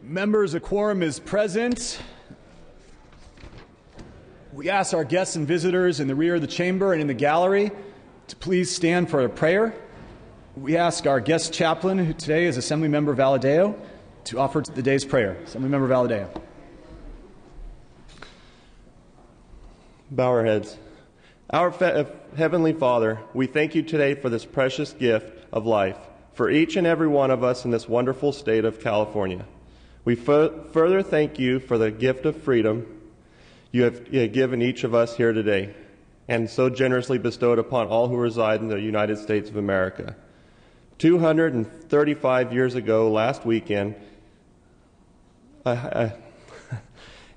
Members, a quorum is present. We ask our guests and visitors in the rear of the chamber and in the gallery to please stand for a prayer. We ask our guest chaplain, who today is Assemblymember Valadeo, to offer the day's prayer. Assemblymember Valadeo. Bow our heads. Our Heavenly Father, we thank you today for this precious gift of life for each and every one of us in this wonderful state of California. We further thank you for the gift of freedom you have given each of us here today and so generously bestowed upon all who reside in the United States of America. 235 years ago, last weekend, in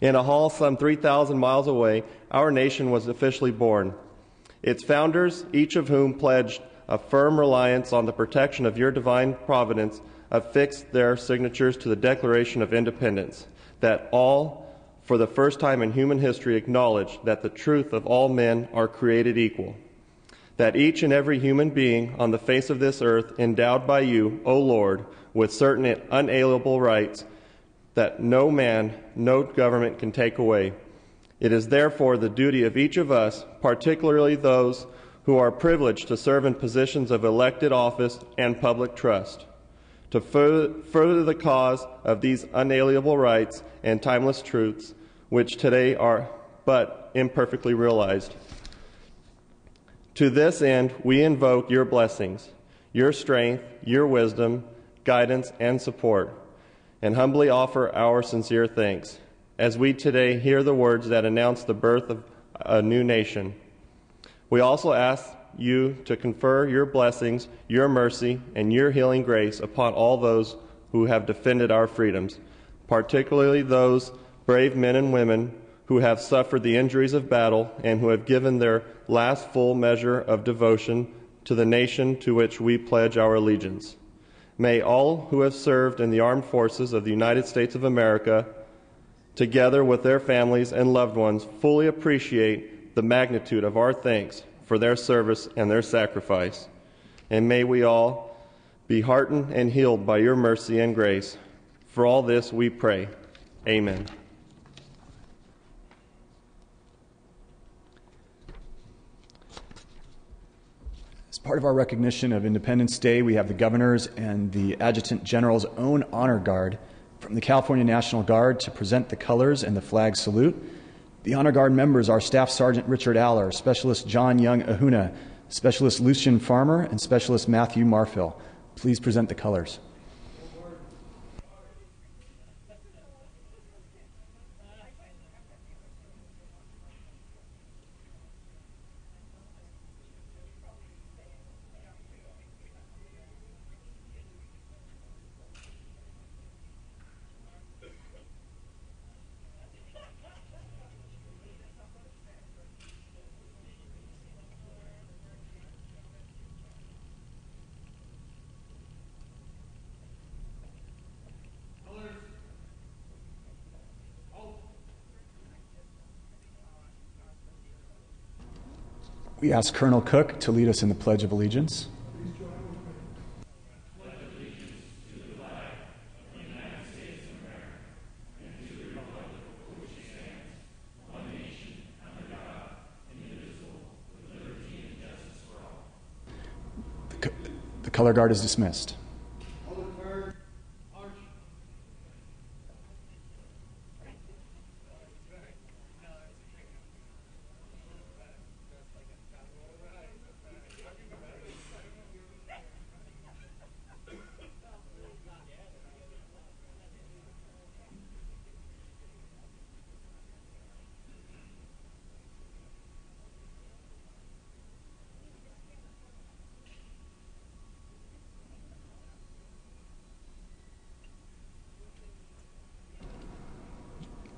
a hall some 3,000 miles away, our nation was officially born. Its founders, each of whom pledged a firm reliance on the protection of your divine providence, affixed their signatures to the Declaration of Independence, that all, for the first time in human history, acknowledge that the truth of all men are created equal, that each and every human being on the face of this earth, endowed by you, O Lord, with certain unalienable rights that no man, no government can take away. It is therefore the duty of each of us, particularly those who are privileged to serve in positions of elected office and public trust, to further the cause of these unalienable rights and timeless truths, which today are but imperfectly realized. To this end, we invoke your blessings, your strength, your wisdom, guidance, and support, and humbly offer our sincere thanks as we today hear the words that announce the birth of a new nation. We also ask you to confer your blessings, your mercy, and your healing grace upon all those who have defended our freedoms, particularly those brave men and women who have suffered the injuries of battle and who have given their last full measure of devotion to the nation to which we pledge our allegiance. May all who have served in the armed forces of the United States of America, together with their families and loved ones, fully appreciate the magnitude of our thanks for their service and their sacrifice. And may we all be heartened and healed by your mercy and grace. For all this we pray. Amen. As part of our recognition of Independence Day, we have the Governor's and the Adjutant General's own honor guard from the California National Guard to present the colors and the flag salute. The Honor Guard members are Staff Sergeant Richard Aller, Specialist John Young Ahuna, Specialist Lucian Farmer, and Specialist Matthew Marfill. Please present the colors. We ask Colonel Cook to lead us in the Pledge of Allegiance. The color guard is dismissed.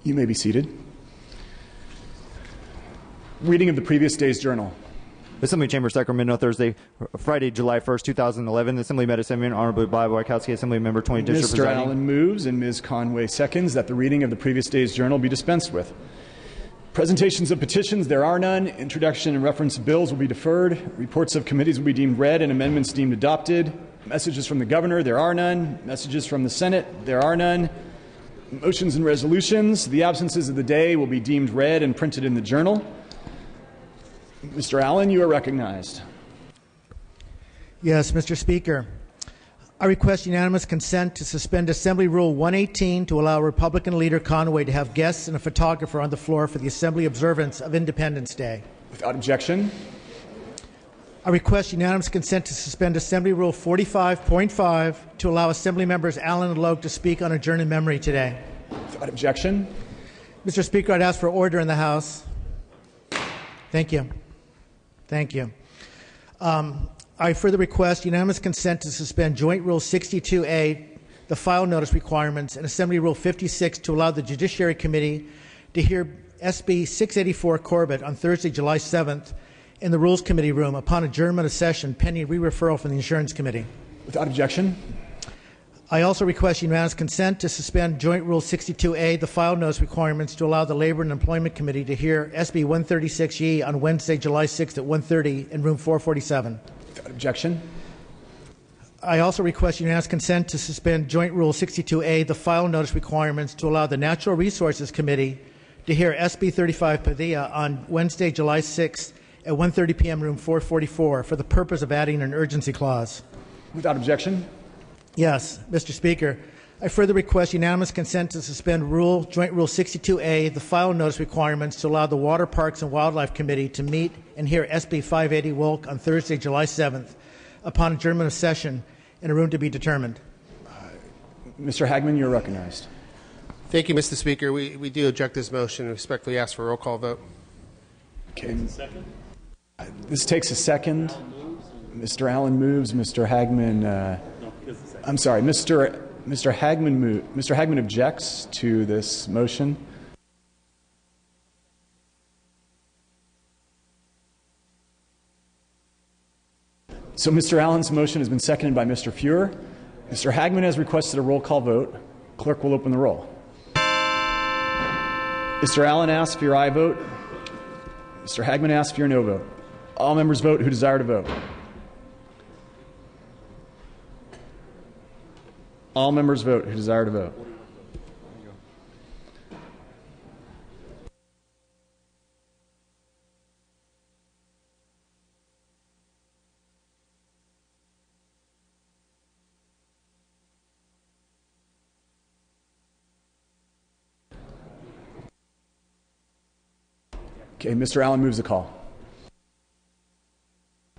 You may be seated. Reading of the previous day's journal. Assembly Chamber, Sacramento, Friday, July 1st, 2011. The Assembly met Assemblyman Honorable Bob Wachowski, Assembly Member 20 District Mr. presiding. Allen moves and Ms. Conway seconds that the reading of the previous day's journal be dispensed with. Presentations of petitions, there are none. Introduction and reference of bills will be deferred. Reports of committees will be deemed read and amendments deemed adopted. Messages from the governor, there are none. Messages from the Senate, there are none. Motions and resolutions. The absences of the day will be deemed read and printed in the journal. Mr. Allen, you are recognized. Yes, Mr. Speaker. I request unanimous consent to suspend Assembly Rule 118 to allow Republican Leader Conway to have guests and a photographer on the floor for the Assembly observance of Independence Day. Without objection. I request unanimous consent to suspend Assembly Rule 45.5 to allow Assembly members Allen and Logue to speak on adjourned memory today. Without objection. Mr. Speaker, I'd ask for order in the House. Thank you. Thank you. I further request unanimous consent to suspend Joint Rule 62A, the file notice requirements, and Assembly Rule 56 to allow the Judiciary Committee to hear SB 684 Corbett on Thursday, July 7th in the Rules Committee room upon adjournment of session pending re-referral from the Insurance Committee. Without objection. I also request unanimous consent to suspend Joint Rule 62A, the file notice requirements, to allow the Labor and Employment Committee to hear SB 136E on Wednesday, July 6th at 1:30 in room 447. Without objection. I also request unanimous consent to suspend Joint Rule 62A, the file notice requirements, to allow the Natural Resources Committee to hear SB 35 Padilla on Wednesday, July 6th at 1:30 p.m. room 444 for the purpose of adding an urgency clause. Without objection. Yes, Mr. Speaker. I further request unanimous consent to suspend Joint Rule 62A, the file notice requirements, to allow the Water Parks and Wildlife Committee to meet and hear SB 580 Wilk on Thursday, July 7th, upon adjournment of session in a room to be determined. Mr. Hagman, you're recognized. Thank you, Mr. Speaker. We do object this motion and respectfully ask for a roll call vote. Okay. This takes a second. Mr. Allen moves. Mr. Hagman. I'm sorry. Mr. Hagman objects to this motion. So Mr. Allen's motion has been seconded by Mr. Fuhrer. Mr. Hagman has requested a roll call vote. Clerk will open the roll. Mr. Allen asks for your aye vote. Mr. Hagman asks for your no vote. All members vote who desire to vote. All members vote who desire to vote. Okay, Mr. Allen moves the call.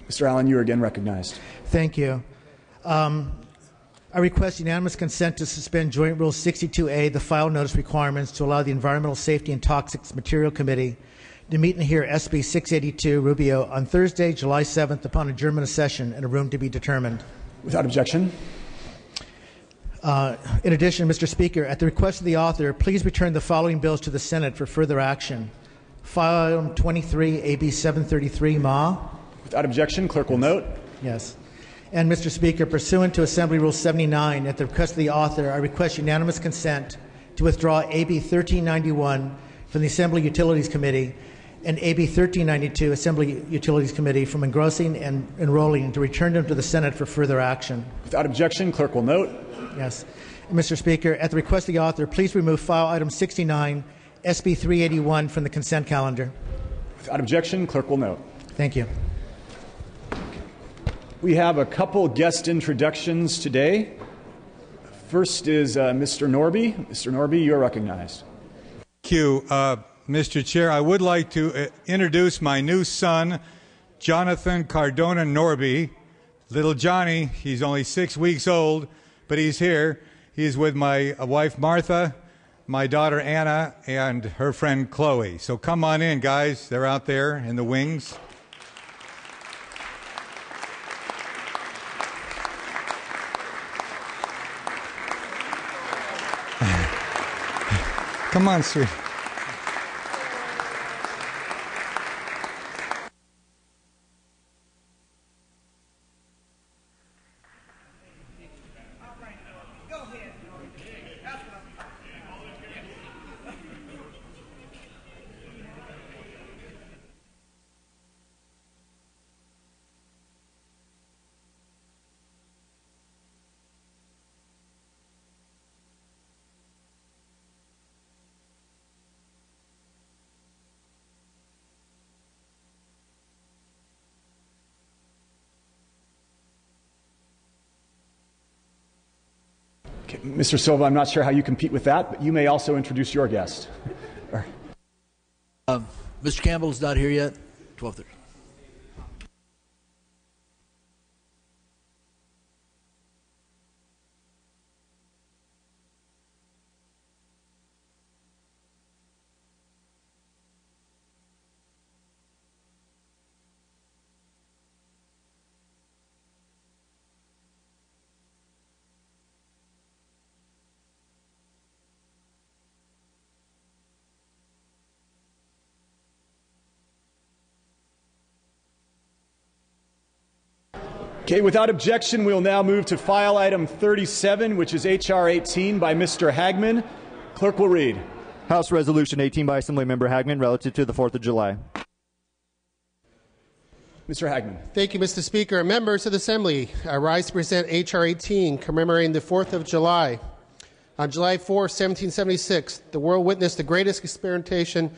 Mr. Allen, you are again recognized. Thank you. I request unanimous consent to suspend Joint Rule 62A, the file notice requirements, to allow the Environmental Safety and Toxic Material Committee to meet and hear SB 682 Rubio on Thursday, July 7th, upon adjournment of session in a room to be determined. Without objection. In addition, Mr. Speaker, at the request of the author, please return the following bills to the Senate for further action. File item 23, AB 733, Ma. Without objection, clerk will note. Yes. And, Mr. Speaker, pursuant to Assembly Rule 79, at the request of the author, I request unanimous consent to withdraw AB 1391 from the Assembly Utilities Committee and AB 1392, Assembly Utilities Committee, from engrossing and enrolling, and to return them to the Senate for further action. Without objection, clerk will note. Yes. And, Mr. Speaker, at the request of the author, please remove file item 69, SB 381, from the consent calendar. Without objection, clerk will note. Thank you. We have a couple guest introductions today. First is Mr. Norby. Mr. Norby, you are recognized. Thank you, Mr. Chair. I would like to introduce my new son, Jonathan Cardona Norby. Little Johnny, he's only 6 weeks old, but he's here. He's with my wife, Martha, my daughter, Anna, and her friend, Chloe. So come on in, guys. They're out there in the wings. Come on, sweet. Mr. Silva, I'm not sure how you compete with that, but you may also introduce your guest. Mr. Campbell is not here yet. 12:30. Okay, without objection, we'll now move to file item 37, which is H.R. 18 by Mr. Hagman. Clerk will read. House Resolution 18 by Assemblymember Hagman relative to the 4th of July. Mr. Hagman. Thank you, Mr. Speaker. Members of the Assembly, I rise to present H.R. 18 commemorating the 4th of July. On July 4, 1776, the world witnessed the greatest experimentation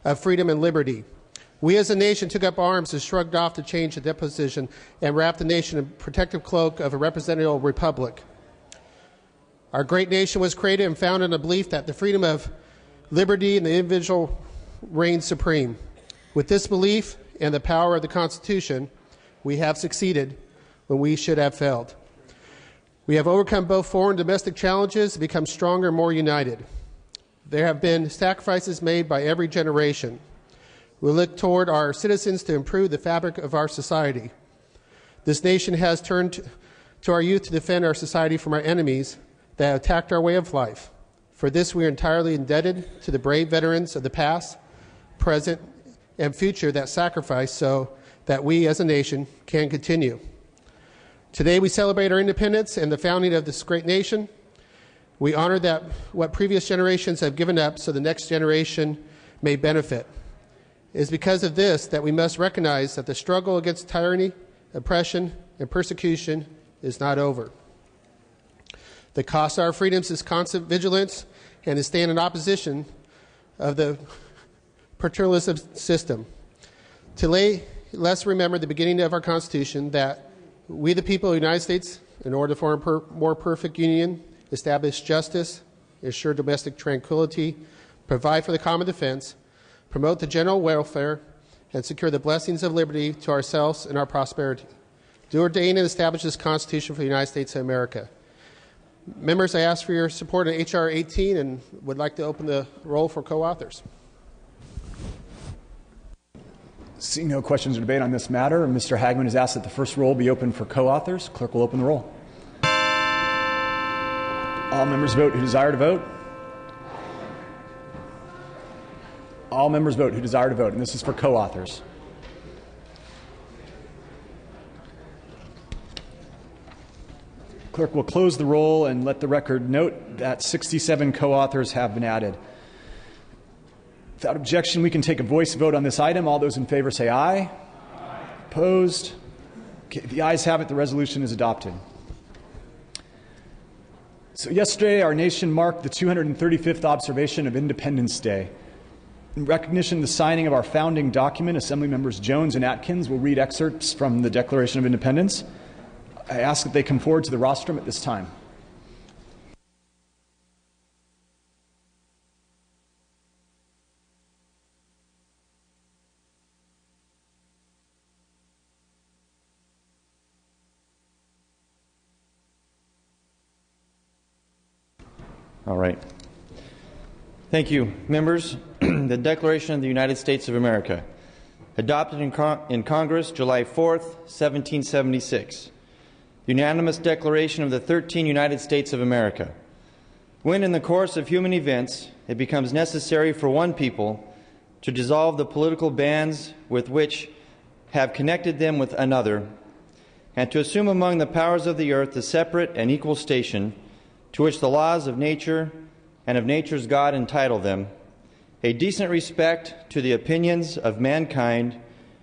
of freedom and liberty. We as a nation took up arms and shrugged off the change of deposition and wrapped the nation in a protective cloak of a representative republic. Our great nation was created and founded on the belief that the freedom of liberty and the individual reigned supreme. With this belief and the power of the Constitution, we have succeeded when we should have failed. We have overcome both foreign and domestic challenges and become stronger and more united. There have been sacrifices made by every generation. We look toward our citizens to improve the fabric of our society. This nation has turned to our youth to defend our society from our enemies that have attacked our way of life. For this, we are entirely indebted to the brave veterans of the past, present, and future that sacrificed so that we as a nation can continue. Today, we celebrate our independence and the founding of this great nation. We honor that what previous generations have given up so the next generation may benefit. It is because of this that we must recognize that the struggle against tyranny, oppression, and persecution is not over. The cost of our freedoms is constant vigilance and to stand in opposition of the paternalistic system. Today, let's remember the beginning of our Constitution that we, the people of the United States, in order for a more perfect union, establish justice, ensure domestic tranquility, provide for the common defense, promote the general welfare, and secure the blessings of liberty to ourselves and our prosperity. Do ordain and establish this Constitution for the United States of America. Members, I ask for your support of H.R. 18 and would like to open the roll for co-authors. Seeing no questions or debate on this matter, Mr. Hagman has asked that the first roll be open for co-authors. Clerk will open the roll. All members vote who desire to vote. All members vote who desire to vote, and this is for co-authors. Clerk will close the roll and let the record note that 67 co-authors have been added. Without objection, we can take a voice vote on this item. All those in favor say aye. Aye. Opposed? Okay, the ayes have it. The resolution is adopted. So yesterday, our nation marked the 235th observation of Independence Day. In recognition of the signing of our founding document, Assembly Members Jones and Atkins will read excerpts from the Declaration of Independence. I ask that they come forward to the rostrum at this time. All right. Thank you, members. The Declaration of the United States of America, adopted in Congress July 4th, 1776. Unanimous declaration of the 13 United States of America. When in the course of human events it becomes necessary for one people to dissolve the political bands with which have connected them with another, and to assume among the powers of the earth the separate and equal station to which the laws of nature and of nature's God entitle them, a decent respect to the opinions of mankind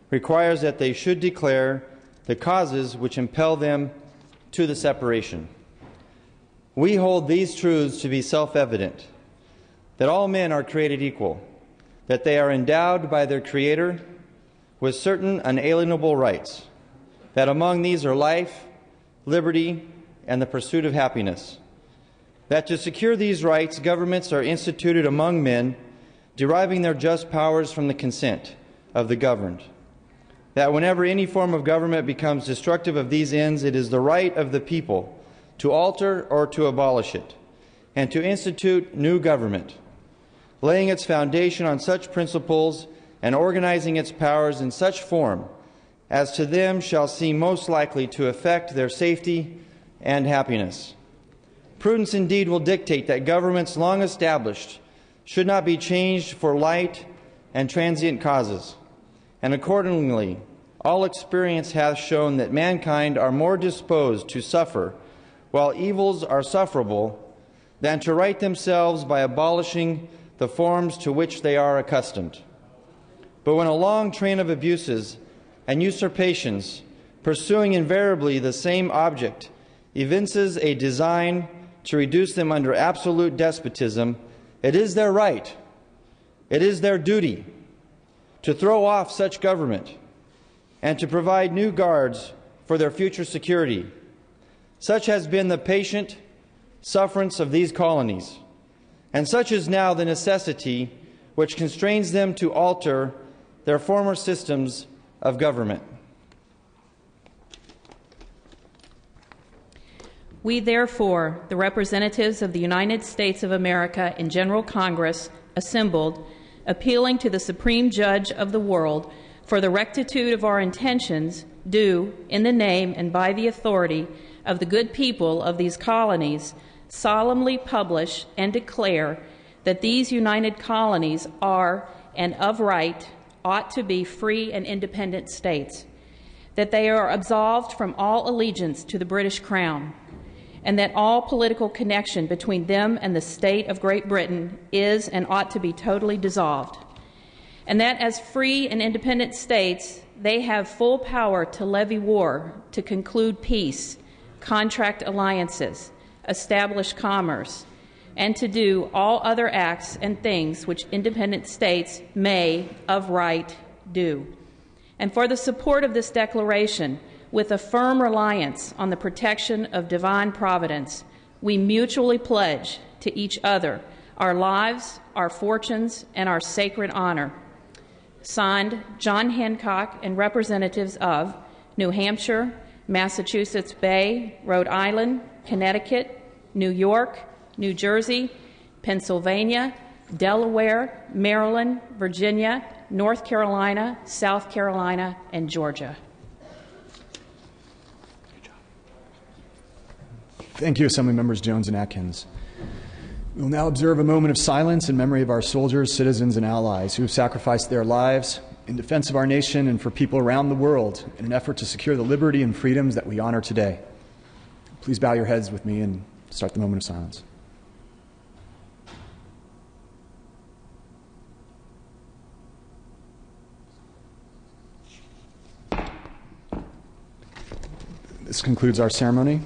requires that they should declare the causes which impel them to the separation. We hold these truths to be self-evident, that all men are created equal, that they are endowed by their Creator with certain unalienable rights, that among these are life, liberty, and the pursuit of happiness, that to secure these rights, governments are instituted among men, deriving their just powers from the consent of the governed. That whenever any form of government becomes destructive of these ends, it is the right of the people to alter or to abolish it, and to institute new government, laying its foundation on such principles and organizing its powers in such form as to them shall seem most likely to affect their safety and happiness. Prudence indeed will dictate that governments long established should not be changed for light and transient causes, and accordingly all experience hath shown that mankind are more disposed to suffer while evils are sufferable than to right themselves by abolishing the forms to which they are accustomed. But when a long train of abuses and usurpations, pursuing invariably the same object, evinces a design to reduce them under absolute despotism, it is their right, it is their duty to throw off such government and to provide new guards for their future security. Such has been the patient sufferance of these colonies, and such is now the necessity which constrains them to alter their former systems of government. We, therefore, the representatives of the United States of America in General Congress, assembled, appealing to the Supreme Judge of the world for the rectitude of our intentions, do, in the name and by the authority of the good people of these colonies, solemnly publish and declare that these united colonies are, and of right, ought to be free and independent states, that they are absolved from all allegiance to the British Crown, and that all political connection between them and the state of Great Britain is and ought to be totally dissolved, and that as free and independent states, they have full power to levy war, to conclude peace, contract alliances, establish commerce, and to do all other acts and things which independent states may, of right, do. And for the support of this declaration, with a firm reliance on the protection of divine providence, we mutually pledge to each other our lives, our fortunes, and our sacred honor. Signed, John Hancock and representatives of New Hampshire, Massachusetts Bay, Rhode Island, Connecticut, New York, New Jersey, Pennsylvania, Delaware, Maryland, Virginia, North Carolina, South Carolina, and Georgia. Thank you, Assembly Members Jones and Atkins. We will now observe a moment of silence in memory of our soldiers, citizens, and allies who have sacrificed their lives in defense of our nation and for people around the world in an effort to secure the liberty and freedoms that we honor today. Please bow your heads with me and start the moment of silence. This concludes our ceremony.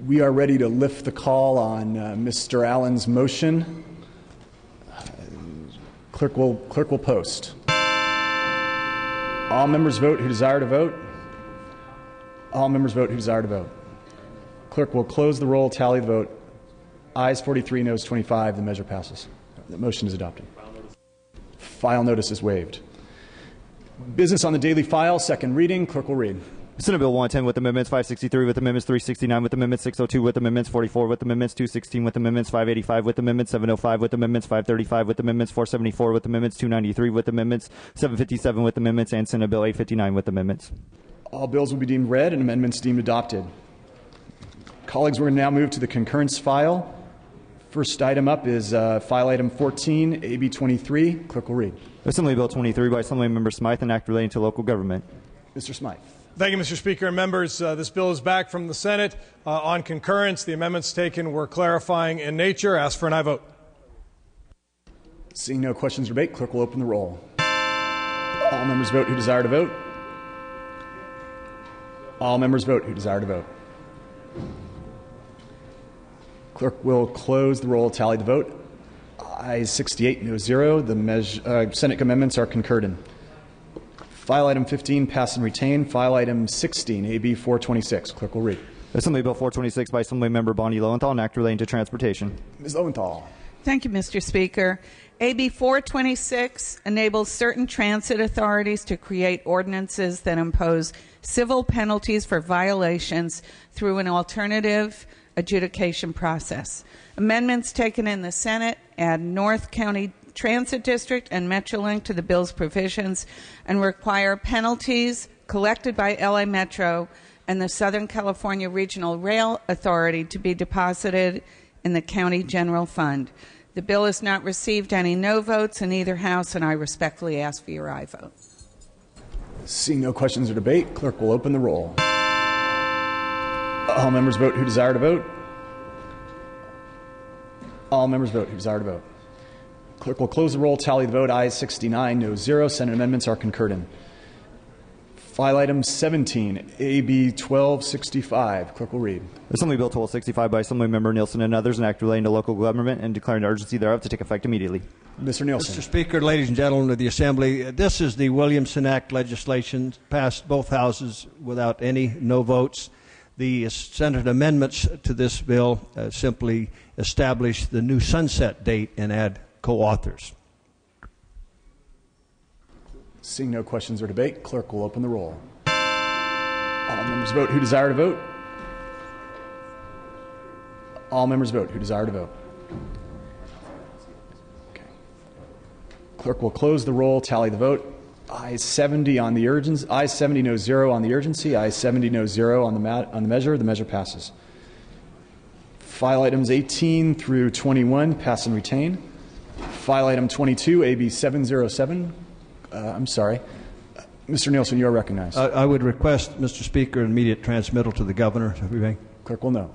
We are ready to lift the call on Mr. Allen's motion. Clerk will post. All members vote who desire to vote. All members vote who desire to vote. Clerk will close the roll, tally the vote. Ayes 43, noes 25. The measure passes. The motion is adopted. File notice is waived. Business on the daily file, second reading. Clerk will read. Senate Bill 110 with amendments, 563 with amendments, 369 with amendments, 602 with amendments, 44 with amendments, 216 with amendments, 585 with amendments, 705 with amendments, 535 with amendments, 474 with amendments, 293 with amendments, 757 with amendments, and Senate Bill 859 with amendments. All bills will be deemed read and amendments deemed adopted. Colleagues, we're going to now move to the concurrence file. First item up is file item 14, AB 23. Clerk will read. Assembly Bill 23 by Assemblymember Smythe, an act relating to local government. Mr. Smythe. Thank you, Mr. Speaker and members. This bill is back from the Senate on concurrence. The amendments taken were clarifying in nature. Ask for an aye vote. Seeing no questions or debate, clerk will open the roll. All members vote who desire to vote. All members vote who desire to vote. Clerk will close the roll, tally the vote. Ayes 68, no zero. The Senate amendments are concurred in. File item 15, pass and retain. File item 16, AB 426. Clerk will read. Assembly Bill 426 by Assemblymember Bonnie Lowenthal, an act relating to transportation. Ms. Lowenthal. Thank you, Mr. Speaker. AB 426 enables certain transit authorities to create ordinances that impose civil penalties for violations through an alternative adjudication process. Amendments taken in the Senate add North County Transit District and Metrolink to the bill's provisions and require penalties collected by LA Metro and the Southern California Regional Rail Authority to be deposited in the County General Fund. The bill has not received any no votes in either House, and I respectfully ask for your aye vote. Seeing no questions or debate, clerk will open the roll. All members vote who desire to vote. All members vote who desire to vote. Clerk will close the roll, tally the vote. Ayes 69, no zero. Senate amendments are concurred in. File item 17, AB 1265. Clerk will read. Assembly Bill 1265 by Assemblymember Nielsen and others, an act relating to local government and declaring an urgency thereof to take effect immediately. Mr. Nielsen. Mr. Speaker, ladies and gentlemen of the Assembly, this is the Williamson Act legislation passed both houses without any no votes. The Senate amendments to this bill simply establish the new sunset date and add co-authors. Seeing no questions or debate, clerk will open the roll. All members vote who desire to vote. All members vote who desire to vote. Okay. Clerk will close the roll, tally the vote. Ayes 70 on the urgency. Ayes 70, no zero on the urgency. Ayes 70, no zero on the measure. The measure passes. File items 18 through 21 pass and retain. File item 22, AB 707. I'm sorry. Mr. Nielsen, you are recognized. I would request, Mr. Speaker, an immediate transmittal to the governor. If we may. Clerk will know.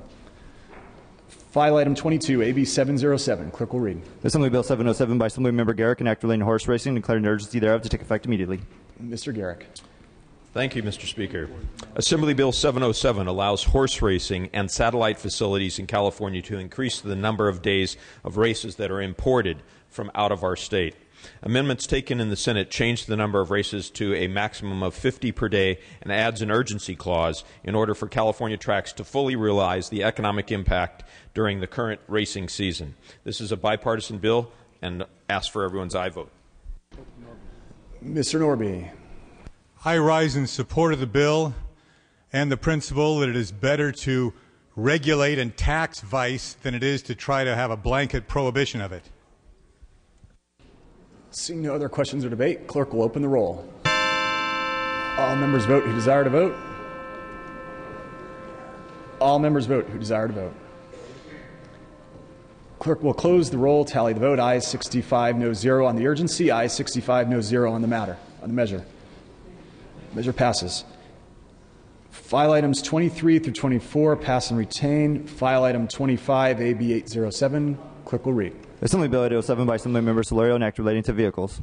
File item 22, AB 707. Clerk will read. Assembly Bill 707 by Assemblymember Garrick, an act relating to horse racing, declaring an urgency thereof to take effect immediately. Mr. Garrick. Thank you, Mr. Speaker. Assembly Bill 707 allows horse racing and satellite facilities in California to increase the number of days of races that are imported from out of our state. Amendments taken in the Senate change the number of races to a maximum of 50 per day and adds an urgency clause in order for California tracks to fully realize the economic impact during the current racing season. This is a bipartisan bill and ask for everyone's aye vote. Mr. Norby. I rise in support of the bill and the principle that it is better to regulate and tax vice than it is to try to have a blanket prohibition of it. Seeing no other questions or debate, clerk will open the roll. All members vote who desire to vote. All members vote who desire to vote. Clerk will close the roll, tally the vote. Ayes 65, no zero on the urgency. Ayes 65, no zero on the measure. Measure passes. File items 23 through 24 pass and retain. File item 25, AB 807. Clerk will read. Assembly Bill 807 by Assemblymember Solorio, an act relating to vehicles.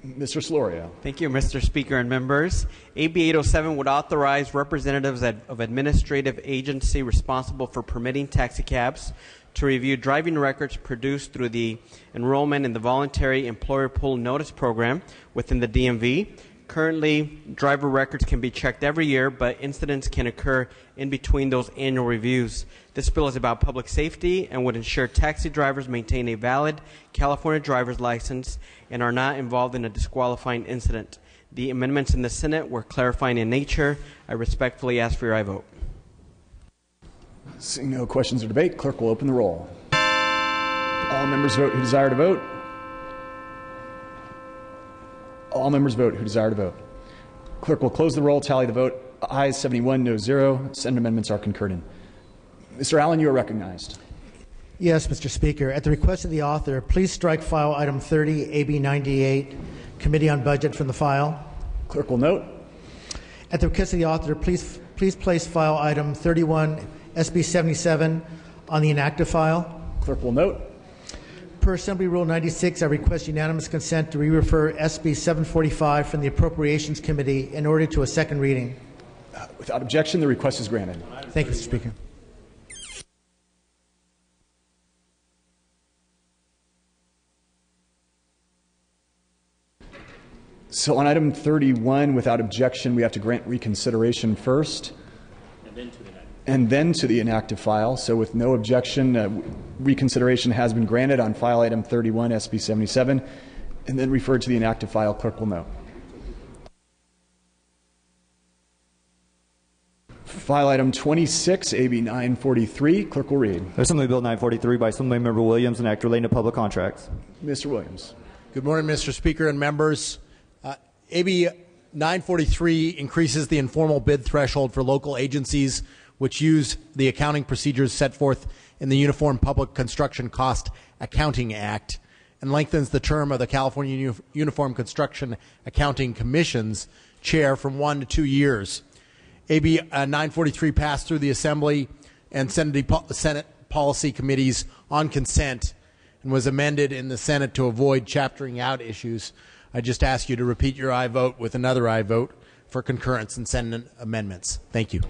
Mr. Solorio. Thank you, Mr. Speaker and members. AB 807 would authorize representatives of administrative agency responsible for permitting taxicabs to review driving records produced through the enrollment in the Voluntary Employer Pool Notice Program within the DMV. Currently, driver records can be checked every year, but incidents can occur in between those annual reviews. This bill is about public safety and would ensure taxi drivers maintain a valid California driver's license and are not involved in a disqualifying incident. The amendments in the Senate were clarifying in nature. I respectfully ask for your aye vote. Seeing no questions or debate, clerk will open the roll. All members vote who desire to vote. All members vote who desire to vote. Clerk will close the roll, tally the vote. Ayes 71, no zero. Senate amendments are concurred in. Mr. Allen, you are recognized. Yes, Mr. Speaker. At the request of the author, please strike file item 30, AB 98, Committee on Budget from the file. Clerk will note. At the request of the author, please place file item 31, SB 77, on the inactive file. Clerk will note. Per Assembly Rule 96, I request unanimous consent to re-refer SB 745 from the Appropriations Committee in order to a second reading. Without objection, the request is granted. Thank you, Mr. Speaker. So on item 31, without objection, we have to grant reconsideration first. And then to the inactive file. So with no objection, reconsideration has been granted on file item 31, SB 77, and then referred to the inactive file. Clerk will note. File item 26, AB 943. Clerk will read. Assembly Bill 943 by Assemblymember Williams, an act relating to public contracts. Mr. Williams. Good morning, Mr. Speaker and members. AB 943 increases the informal bid threshold for local agencies which use the accounting procedures set forth in the Uniform Public Construction Cost Accounting Act and lengthens the term of the California Uniform Construction Accounting Commission's chair from 1 to 2 years. AB 943 passed through the Assembly and Senate Policy Committees on consent and was amended in the Senate to avoid chaptering out issues. I just ask you to repeat your aye vote with another aye vote for concurrence and Senate amendments. Thank you.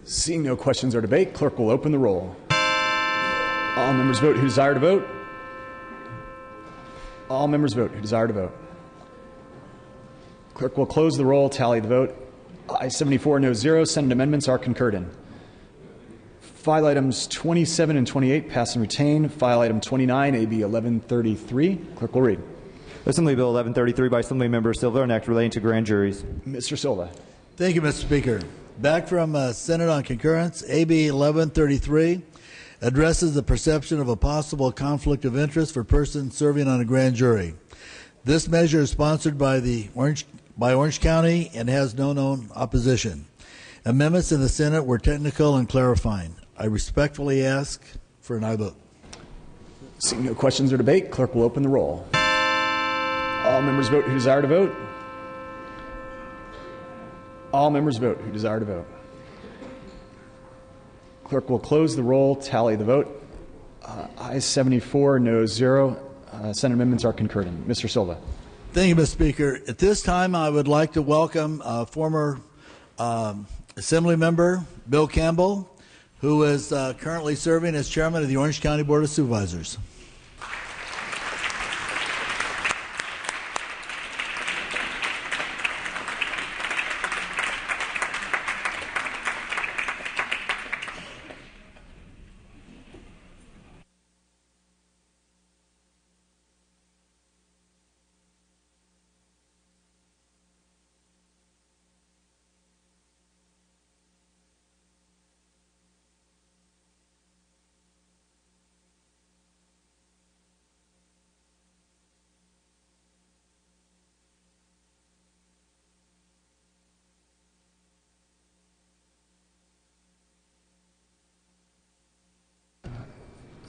Seeing no questions or debate, clerk will open the roll. All members vote who desire to vote. All members vote who desire to vote. Clerk will close the roll, tally the vote. Ayes 74, no 0. Senate amendments are concurred in. File items 27 and 28 pass and retain. File item 29, AB 1133. Clerk will read. Assembly Bill 1133 by Assemblymember Silva, an act relating to grand juries. Mr. Silva. Thank you, Mr. Speaker. Back from Senate on concurrence, AB 1133 addresses the perception of a possible conflict of interest for persons serving on a grand jury. This measure is sponsored by Orange County and has no known opposition. Amendments in the Senate were technical and clarifying. I respectfully ask for an aye vote. Seeing no questions or debate, clerk will open the roll. All members vote who desire to vote. All members vote who desire to vote. Clerk will close the roll, tally the vote. Ayes 74, no 0. Senate amendments are concurred in. Mr. Silva. Thank you, Mr. Speaker. At this time, I would like to welcome former Assembly member Bill Campbell, who is currently serving as chairman of the Orange County Board of Supervisors.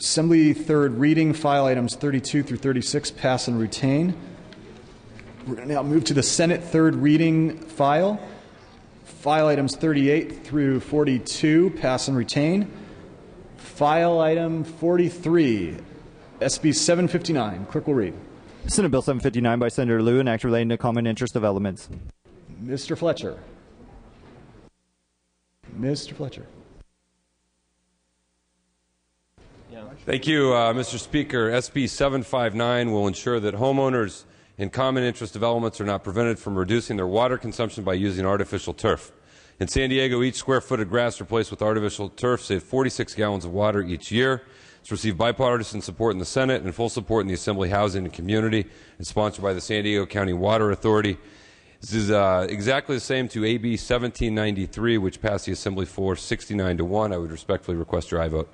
Assembly third reading, file items 32 through 36 pass and retain. We're going to now move to the Senate third reading file. File items 38 through 42 pass and retain. File item 43, SB 759. Clerk will read. Senate Bill 759 by Senator Liu, an act relating to common interest developments. Mr. Fletcher. Mr. Fletcher. Thank you, Mr. Speaker. SB 759 will ensure that homeowners in common interest developments are not prevented from reducing their water consumption by using artificial turf. In San Diego, each square foot of grass replaced with artificial turf saves 46 gallons of water each year. It's received bipartisan support in the Senate and full support in the Assembly Housing and Community. It's sponsored by the San Diego County Water Authority. This is exactly the same to AB 1793, which passed the Assembly floor 69 to 1. I would respectfully request your aye vote.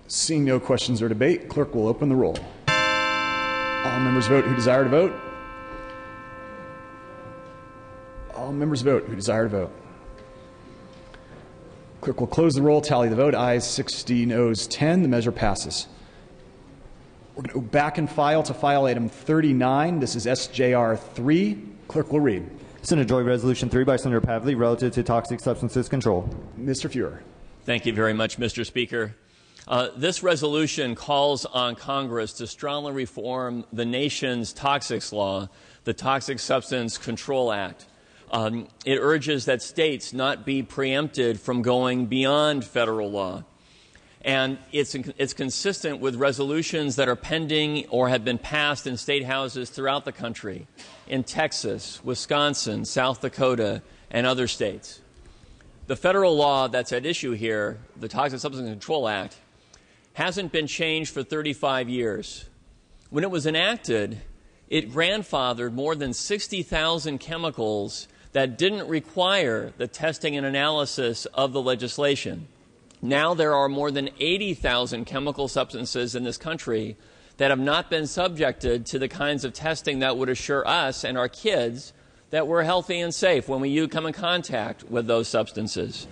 Seeing no questions or debate, clerk will open the roll. All members vote who desire to vote. All members vote who desire to vote. Clerk will close the roll, tally the vote. Ayes 60, noes 10. The measure passes. We're going to go back and file to file item 39. This is SJR 3. Clerk will read. Senate Joint Resolution 3 by Senator Pavley relative to toxic substances control. Mr. Fuhrer. Thank you very much, Mr. Speaker. This resolution calls on Congress to strongly reform the nation's toxics law, the Toxic Substance Control Act. It urges that states not be preempted from going beyond federal law. And it's consistent with resolutions that are pending or have been passed in state houses throughout the country, in Texas, Wisconsin, South Dakota, and other states. The federal law that's at issue here, the Toxic Substances Control Act, hasn't been changed for 35 years. When it was enacted, it grandfathered more than 60,000 chemicals that didn't require the testing and analysis of the legislation. Now there are more than 80,000 chemical substances in this country that have not been subjected to the kinds of testing that would assure us and our kids that we're healthy and safe when we come in contact with those substances.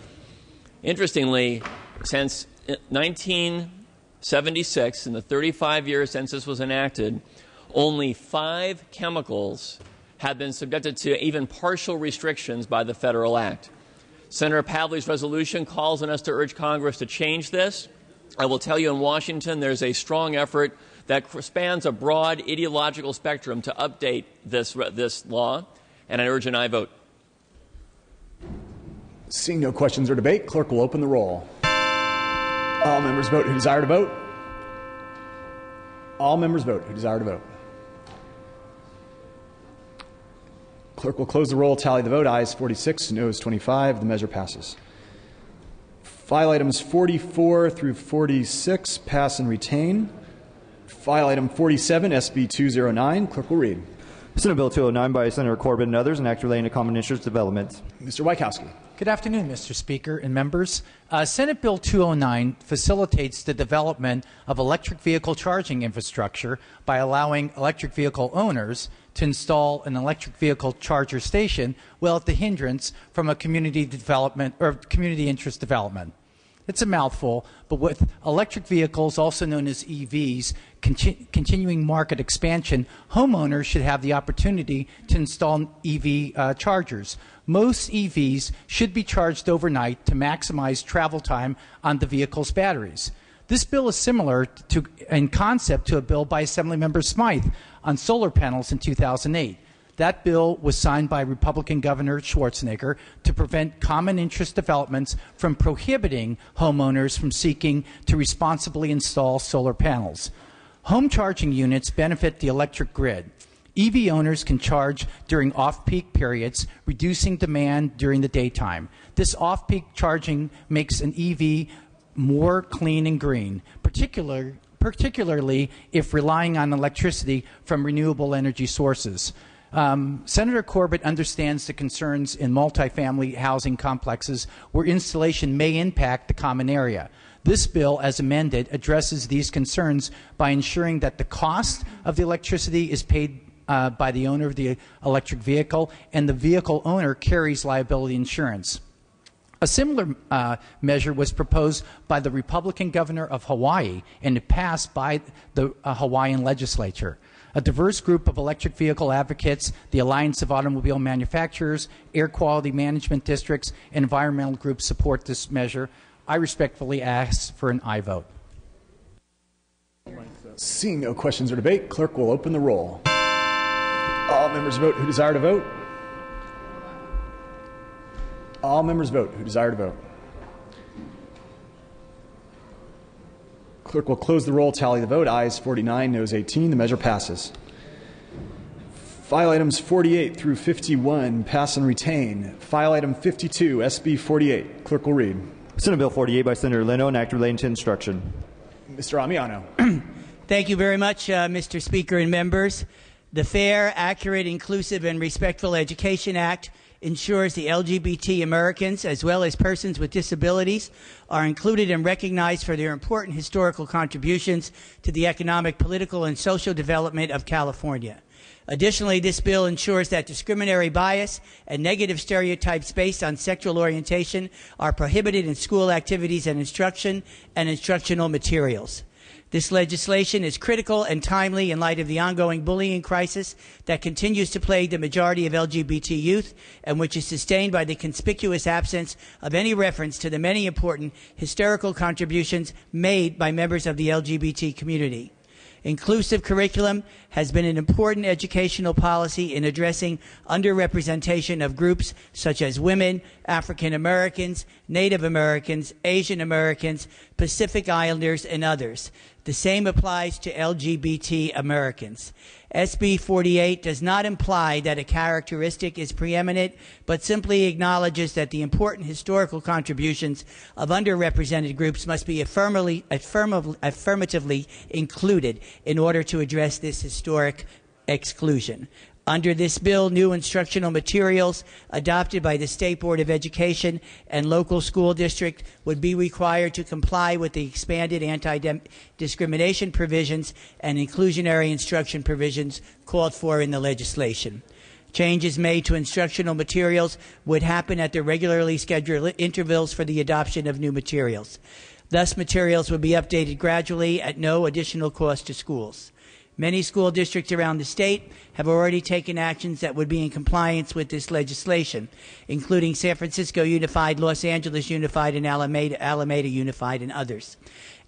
Interestingly, since 1976, in the 35 years since this was enacted, only 5 chemicals have been subjected to even partial restrictions by the federal act. Senator Pavley's resolution calls on us to urge Congress to change this. I will tell you in Washington there's a strong effort that spans a broad ideological spectrum to update this law, and I urge an aye vote. Seeing no questions or debate, clerk will open the roll. All members vote who desire to vote. All members vote who desire to vote. Clerk will close the roll, tally the vote. Ayes 46, noes 25. The measure passes. File items 44 through 46 pass and retain. File item 47, SB 209. Clerk will read. Senate Bill 209 by Senator Corbett and others, an act relating to common interest development. Mr. Wachowski. Good afternoon, Mr. Speaker and members. Senate Bill 209 facilitates the development of electric vehicle charging infrastructure by allowing electric vehicle owners to install an electric vehicle charger station without the hindrance from a community development or community interest development. It's a mouthful, but with electric vehicles, also known as EVs, continuing market expansion, homeowners should have the opportunity to install EV chargers. Most EVs should be charged overnight to maximize travel time on the vehicle's batteries. This bill is similar in concept to a bill by Assemblymember Smythe on solar panels in 2008. That bill was signed by Republican Governor Schwarzenegger to prevent common interest developments from prohibiting homeowners from seeking to responsibly install solar panels. Home charging units benefit the electric grid. EV owners can charge during off-peak periods, reducing demand during the daytime. This off-peak charging makes an EV more clean and green, particularly if relying on electricity from renewable energy sources. Senator Corbett understands the concerns in multifamily housing complexes where installation may impact the common area. This bill, as amended, addresses these concerns by ensuring that the cost of the electricity is paid by the owner of the electric vehicle, and the vehicle owner carries liability insurance. A similar measure was proposed by the Republican governor of Hawaii, and it passed by the Hawaiian legislature. A diverse group of electric vehicle advocates, the Alliance of Automobile Manufacturers, Air Quality Management Districts, and environmental groups support this measure. I respectfully ask for an aye vote. Seeing no questions or debate, clerk will open the roll. All members vote who desire to vote. All members vote who desire to vote. Clerk will close the roll, tally the vote. Ayes 49, noes 18. The measure passes. File items 48 through 51 pass and retain. File item 52, SB 48. Clerk will read. Senate Bill 48 by Senator Leno, an act relating to instruction. Mr. Amiano. Thank you very much, Mr. Speaker and members. The Fair, Accurate, Inclusive, and Respectful Education Act ensures the LGBT Americans, as well as persons with disabilities, are included and recognized for their important historical contributions to the economic, political, and social development of California. Additionally, this bill ensures that discriminatory bias and negative stereotypes based on sexual orientation are prohibited in school activities and instruction and instructional materials. This legislation is critical and timely in light of the ongoing bullying crisis that continues to plague the majority of LGBT youth and which is sustained by the conspicuous absence of any reference to the many important historical contributions made by members of the LGBT community. Inclusive curriculum has been an important educational policy in addressing underrepresentation of groups such as women, African Americans, Native Americans, Asian Americans, Pacific Islanders, and others. The same applies to LGBT Americans. SB 48 does not imply that a characteristic is preeminent, but simply acknowledges that the important historical contributions of underrepresented groups must be affirmatively included in order to address this historic exclusion. Under this bill, new instructional materials adopted by the State Board of Education and local school district would be required to comply with the expanded anti-discrimination provisions and inclusionary instruction provisions called for in the legislation. Changes made to instructional materials would happen at the regularly scheduled intervals for the adoption of new materials. Thus, materials would be updated gradually at no additional cost to schools. Many school districts around the state have already taken actions that would be in compliance with this legislation, including San Francisco Unified, Los Angeles Unified, and Alameda Unified, and others.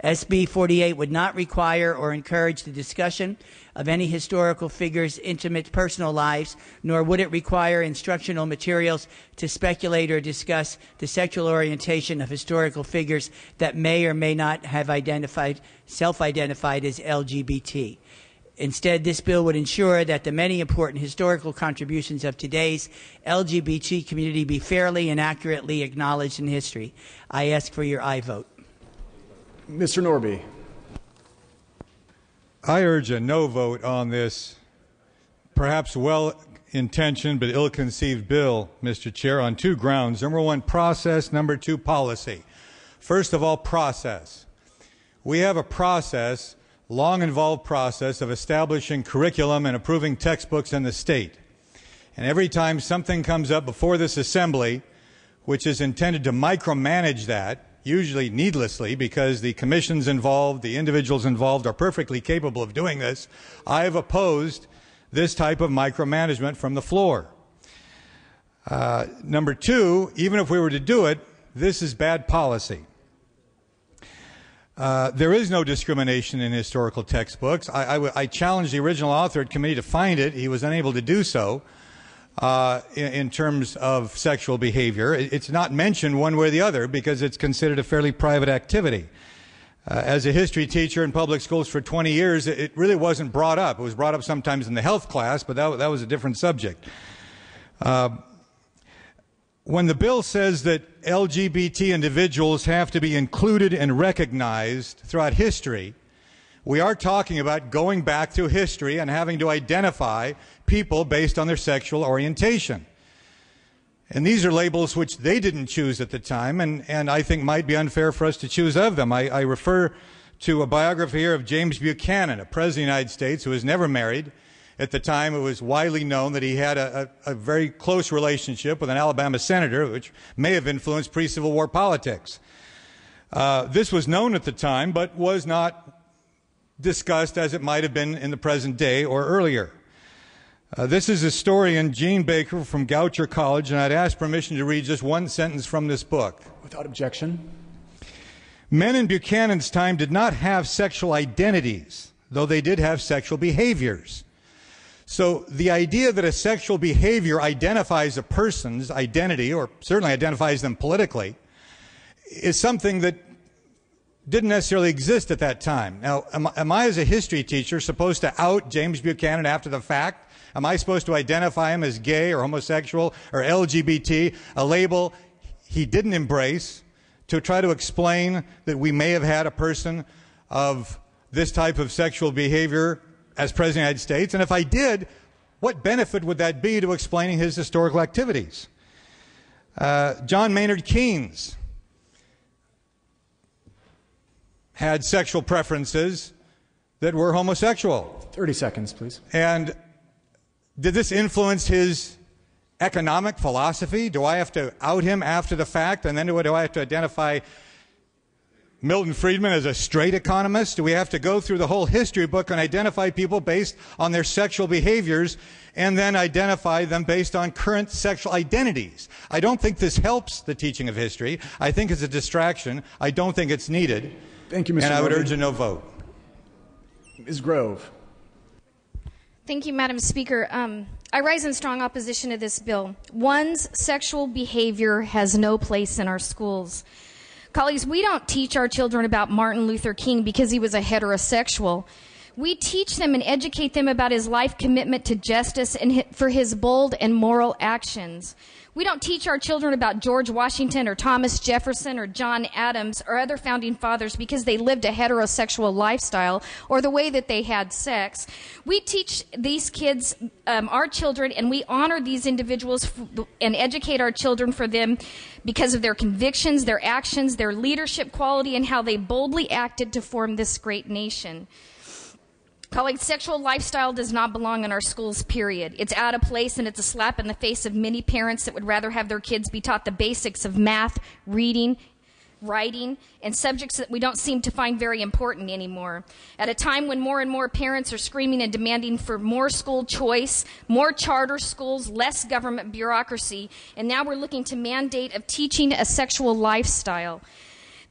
SB 48 would not require or encourage the discussion of any historical figures' intimate personal lives, nor would it require instructional materials to speculate or discuss the sexual orientation of historical figures that may or may not have self-identified as LGBT. Instead, this bill would ensure that the many important historical contributions of today's LGBT community be fairly and accurately acknowledged in history. I ask for your aye vote. Mr. Norby. I urge a no vote on this perhaps well-intentioned but ill-conceived bill, Mr. Chair, on two grounds. Number one, process. Number two, policy. First of all, process. We have a process, long involved process of establishing curriculum and approving textbooks in the state. And every time something comes up before this assembly, which is intended to micromanage that, usually needlessly because the commissions involved, the individuals involved are perfectly capable of doing this, I have opposed this type of micromanagement from the floor. Number two, even if we were to do it, this is bad policy. There is no discrimination in historical textbooks. I challenged the original author at committee to find it. He was unable to do so in terms of sexual behavior. It's not mentioned one way or the other because it's considered a fairly private activity. As a history teacher in public schools for 20 years, it really wasn't brought up. It was brought up sometimes in the health class, but that was a different subject. When the bill says that LGBT individuals have to be included and recognized throughout history, we are talking about going back through history and having to identify people based on their sexual orientation. And these are labels which they didn't choose at the time, and I think might be unfair for us to choose of them. I refer to a biography here of James Buchanan, a president of the United States who was never married. At the time, it was widely known that he had a very close relationship with an Alabama senator, which may have influenced pre-Civil War politics. This was known at the time, but was not discussed as it might have been in the present day or earlier. This is historian Gene Baker from Goucher College, and I'd ask permission to read just one sentence from this book. Without objection. Men in Buchanan's time did not have sexual identities, though they did have sexual behaviors. So the idea that a sexual behavior identifies a person's identity, or certainly identifies them politically, is something that didn't necessarily exist at that time. Now, am I as a history teacher supposed to out James Buchanan after the fact? Am I supposed to identify him as gay or homosexual or LGBT, a label he didn't embrace, to try to explain that we may have had a person of this type of sexual behavior as President of the United States? And if I did, what benefit would that be to explaining his historical activities? John Maynard Keynes had sexual preferences that were homosexual. 30 seconds, please. And did this influence his economic philosophy? Do I have to out him after the fact? And then do I have to identify Milton Friedman as a straight economist? Do we have to go through the whole history book and identify people based on their sexual behaviors and then identify them based on current sexual identities? I don't think this helps the teaching of history. I think it's a distraction. I don't think it's needed. Thank you, Mr. And I would Norby. urge a no vote. Ms. Grove. Thank you, Madam Speaker. I rise in strong opposition to this bill. One's sexual behavior has no place in our schools. Colleagues, we don't teach our children about Martin Luther King because he was a heterosexual. We teach them and educate them about his life commitment to justice and for his bold and moral actions. We don't teach our children about George Washington or Thomas Jefferson or John Adams or other founding fathers because they lived a heterosexual lifestyle or the way that they had sex. We teach these kids, our children, and we honor these individuals and educate our children for them because of their convictions, their actions, their leadership quality, and how they boldly acted to form this great nation. Colleagues, sexual lifestyle does not belong in our schools, period. It's out of place, and it's a slap in the face of many parents that would rather have their kids be taught the basics of math, reading, writing, and subjects that we don't seem to find very important anymore. At a time when more and more parents are screaming and demanding for more school choice, more charter schools, less government bureaucracy, and now we're looking to mandate of teaching a sexual lifestyle.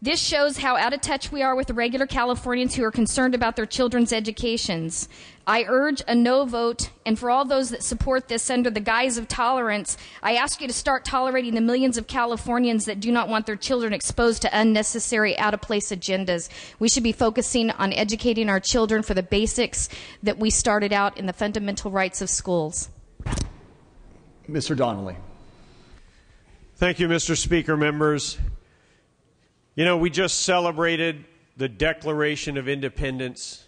This shows how out of touch we are with the regular Californians who are concerned about their children's educations. I urge a no vote, and for all those that support this under the guise of tolerance, I ask you to start tolerating the millions of Californians that do not want their children exposed to unnecessary, out-of-place agendas. We should be focusing on educating our children for the basics that we started out in the fundamental rights of schools. Mr. Donnelly. Thank you, Mr. Speaker, members. You know, we just celebrated the Declaration of Independence.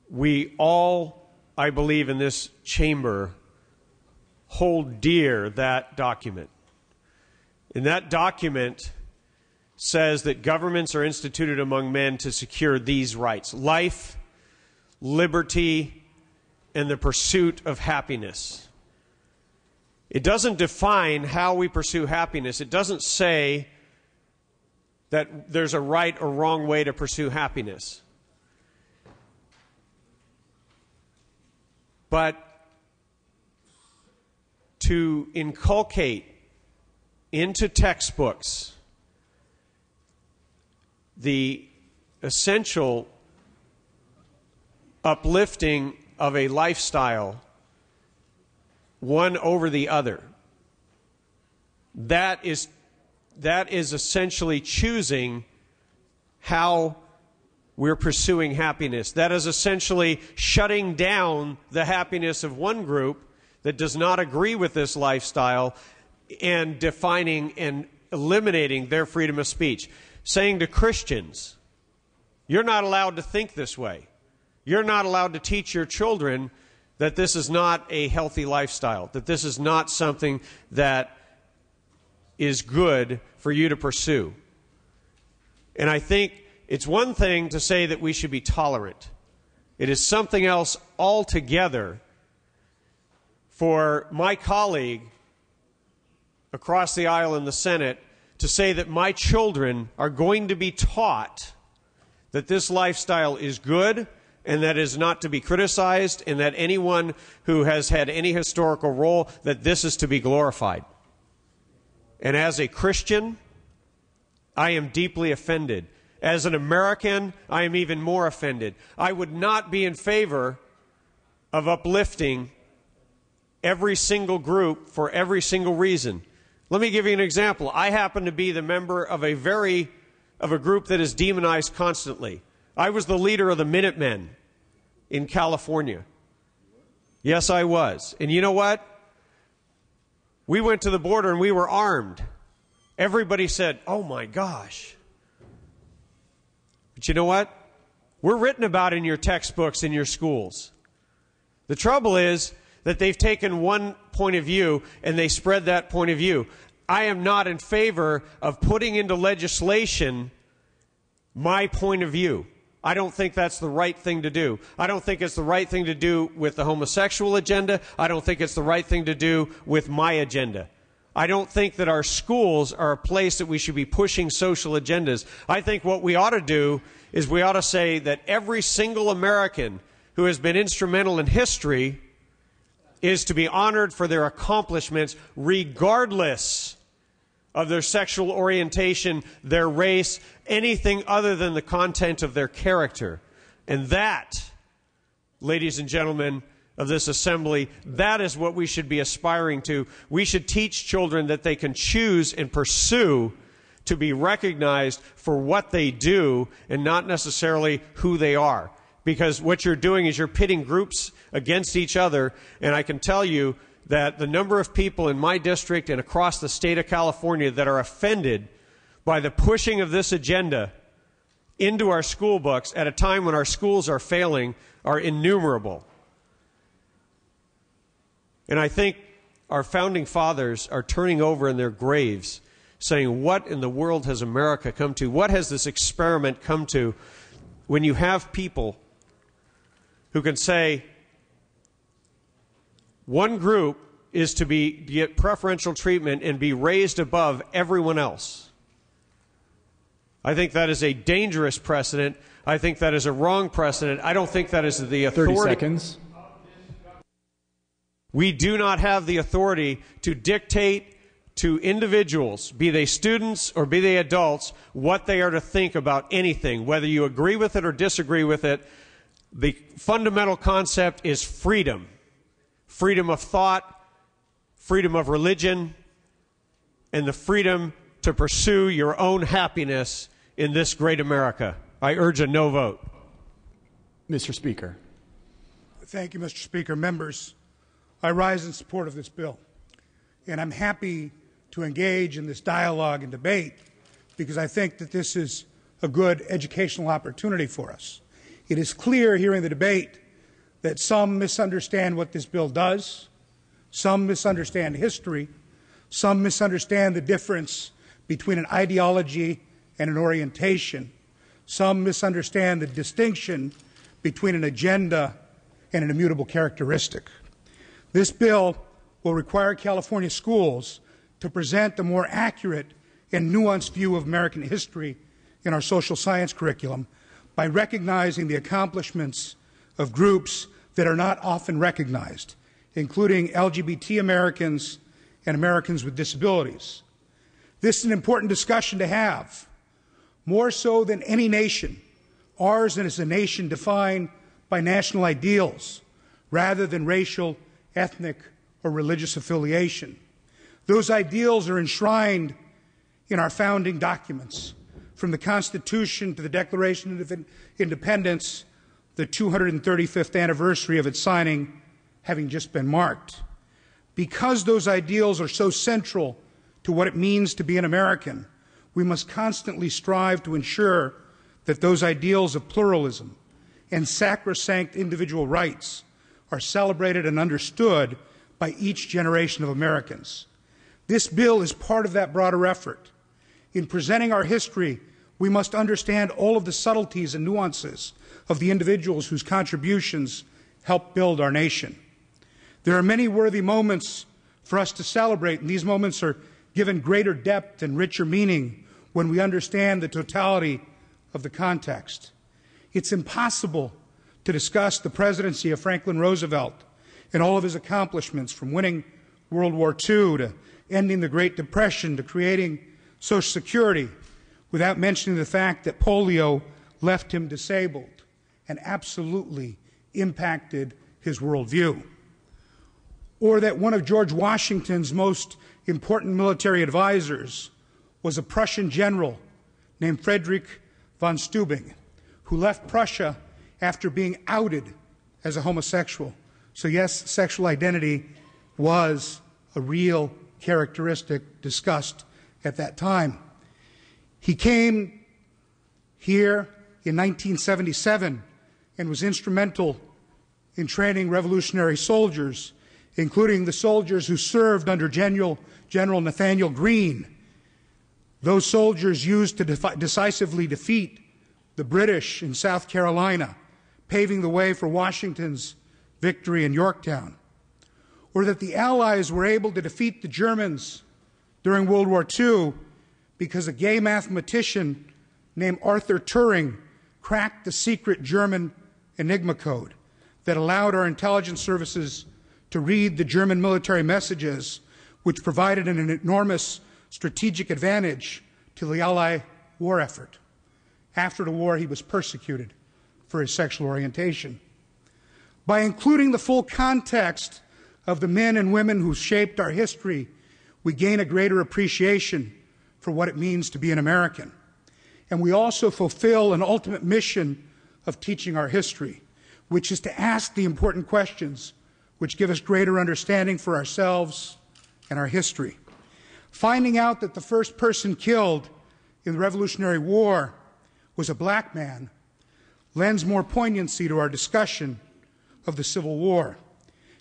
We all, I believe, in this chamber hold dear that document. And that document says that governments are instituted among men to secure these rights: life, liberty, and the pursuit of happiness. It doesn't define how we pursue happiness. It doesn't say that there's a right or wrong way to pursue happiness. But to inculcate into textbooks the essential uplifting of a lifestyle, one over the other, that is essentially choosing how we're pursuing happiness. That is essentially shutting down the happiness of one group that does not agree with this lifestyle and defining and eliminating their freedom of speech. Saying to Christians, you're not allowed to think this way. You're not allowed to teach your children that this is not a healthy lifestyle, that this is not something that is good for you to pursue. And I think it's one thing to say that we should be tolerant. It is something else altogether for my colleague across the aisle in the Senate to say that my children are going to be taught that this lifestyle is good and that is not to be criticized, and that anyone who has had any historical role, that this is to be glorified. And as a Christian, I am deeply offended. As an American, I am even more offended. I would not be in favor of uplifting every single group for every single reason. Let me give you an example. I happen to be the member of a group that is demonized constantly. I was the leader of the Minutemen in California. Yes, I was. And you know what? We went to the border and we were armed. Everybody said, oh my gosh. But you know what? We're written about in your textbooks in your schools. The trouble is that they've taken one point of view and they spread that point of view. I am not in favor of putting into legislation my point of view. I don't think that's the right thing to do. I don't think it's the right thing to do with the homosexual agenda. I don't think it's the right thing to do with my agenda. I don't think that our schools are a place that we should be pushing social agendas. I think what we ought to do is we ought to say that every single American who has been instrumental in history is to be honored for their accomplishments regardless of their sexual orientation, their race, anything other than the content of their character. And that, ladies and gentlemen of this assembly, that is what we should be aspiring to. We should teach children that they can choose and pursue to be recognized for what they do and not necessarily who they are. Because what you're doing is you're pitting groups against each other, and I can tell you that the number of people in my district and across the state of California that are offended by the pushing of this agenda into our school books at a time when our schools are failing are innumerable. And I think our founding fathers are turning over in their graves saying, what in the world has America come to? What has this experiment come to? When you have people who can say one group is to get preferential treatment and be raised above everyone else. I think that is a dangerous precedent. I think that is a wrong precedent. I don't think that is the authority. 30 seconds. We do not have the authority to dictate to individuals, be they students or be they adults, what they are to think about anything, whether you agree with it or disagree with it. The fundamental concept is freedom. Freedom of thought, freedom of religion, and the freedom to pursue your own happiness in this great America. I urge a no vote. Mr. Speaker. Thank you, Mr. Speaker. Members, I rise in support of this bill, and I'm happy to engage in this dialogue and debate because I think that this is a good educational opportunity for us. It is clear hearing the debate that some misunderstand what this bill does, some misunderstand history, some misunderstand the difference between an ideology and an orientation, some misunderstand the distinction between an agenda and an immutable characteristic. This bill will require California schools to present a more accurate and nuanced view of American history in our social science curriculum by recognizing the accomplishments of groups that are not often recognized, including LGBT Americans and Americans with disabilities. This is an important discussion to have. More so than any nation, ours is a nation defined by national ideals rather than racial, ethnic, or religious affiliation. Those ideals are enshrined in our founding documents, from the Constitution to the Declaration of Independence, the 235th anniversary of its signing having just been marked. Because those ideals are so central to what it means to be an American, we must constantly strive to ensure that those ideals of pluralism and sacrosanct individual rights are celebrated and understood by each generation of Americans. This bill is part of that broader effort. In presenting our history, we must understand all of the subtleties and nuances of the individuals whose contributions helped build our nation. There are many worthy moments for us to celebrate, and these moments are given greater depth and richer meaning when we understand the totality of the context. It's impossible to discuss the presidency of Franklin Roosevelt and all of his accomplishments, from winning World War II to ending the Great Depression to creating Social Security, without mentioning the fact that polio left him disabled and absolutely impacted his worldview. Or that one of George Washington's most important military advisors was a Prussian general named Friedrich von Steuben, who left Prussia after being outed as a homosexual. So yes, sexual identity was a real characteristic discussed at that time. He came here in 1977 and was instrumental in training revolutionary soldiers, including the soldiers who served under General Nathanael Greene. Those soldiers used to decisively defeat the British in South Carolina, paving the way for Washington's victory in Yorktown. Or that the Allies were able to defeat the Germans during World War II because a gay mathematician named Arthur Turing cracked the secret German Enigma code that allowed our intelligence services to read the German military messages, which provided an enormous strategic advantage to the Allied war effort. After the war, he was persecuted for his sexual orientation. By including the full context of the men and women who shaped our history, we gain a greater appreciation for what it means to be an American. And we also fulfill an ultimate mission of teaching our history, which is to ask the important questions which give us greater understanding for ourselves and our history. Finding out that the first person killed in the Revolutionary War was a black man lends more poignancy to our discussion of the Civil War,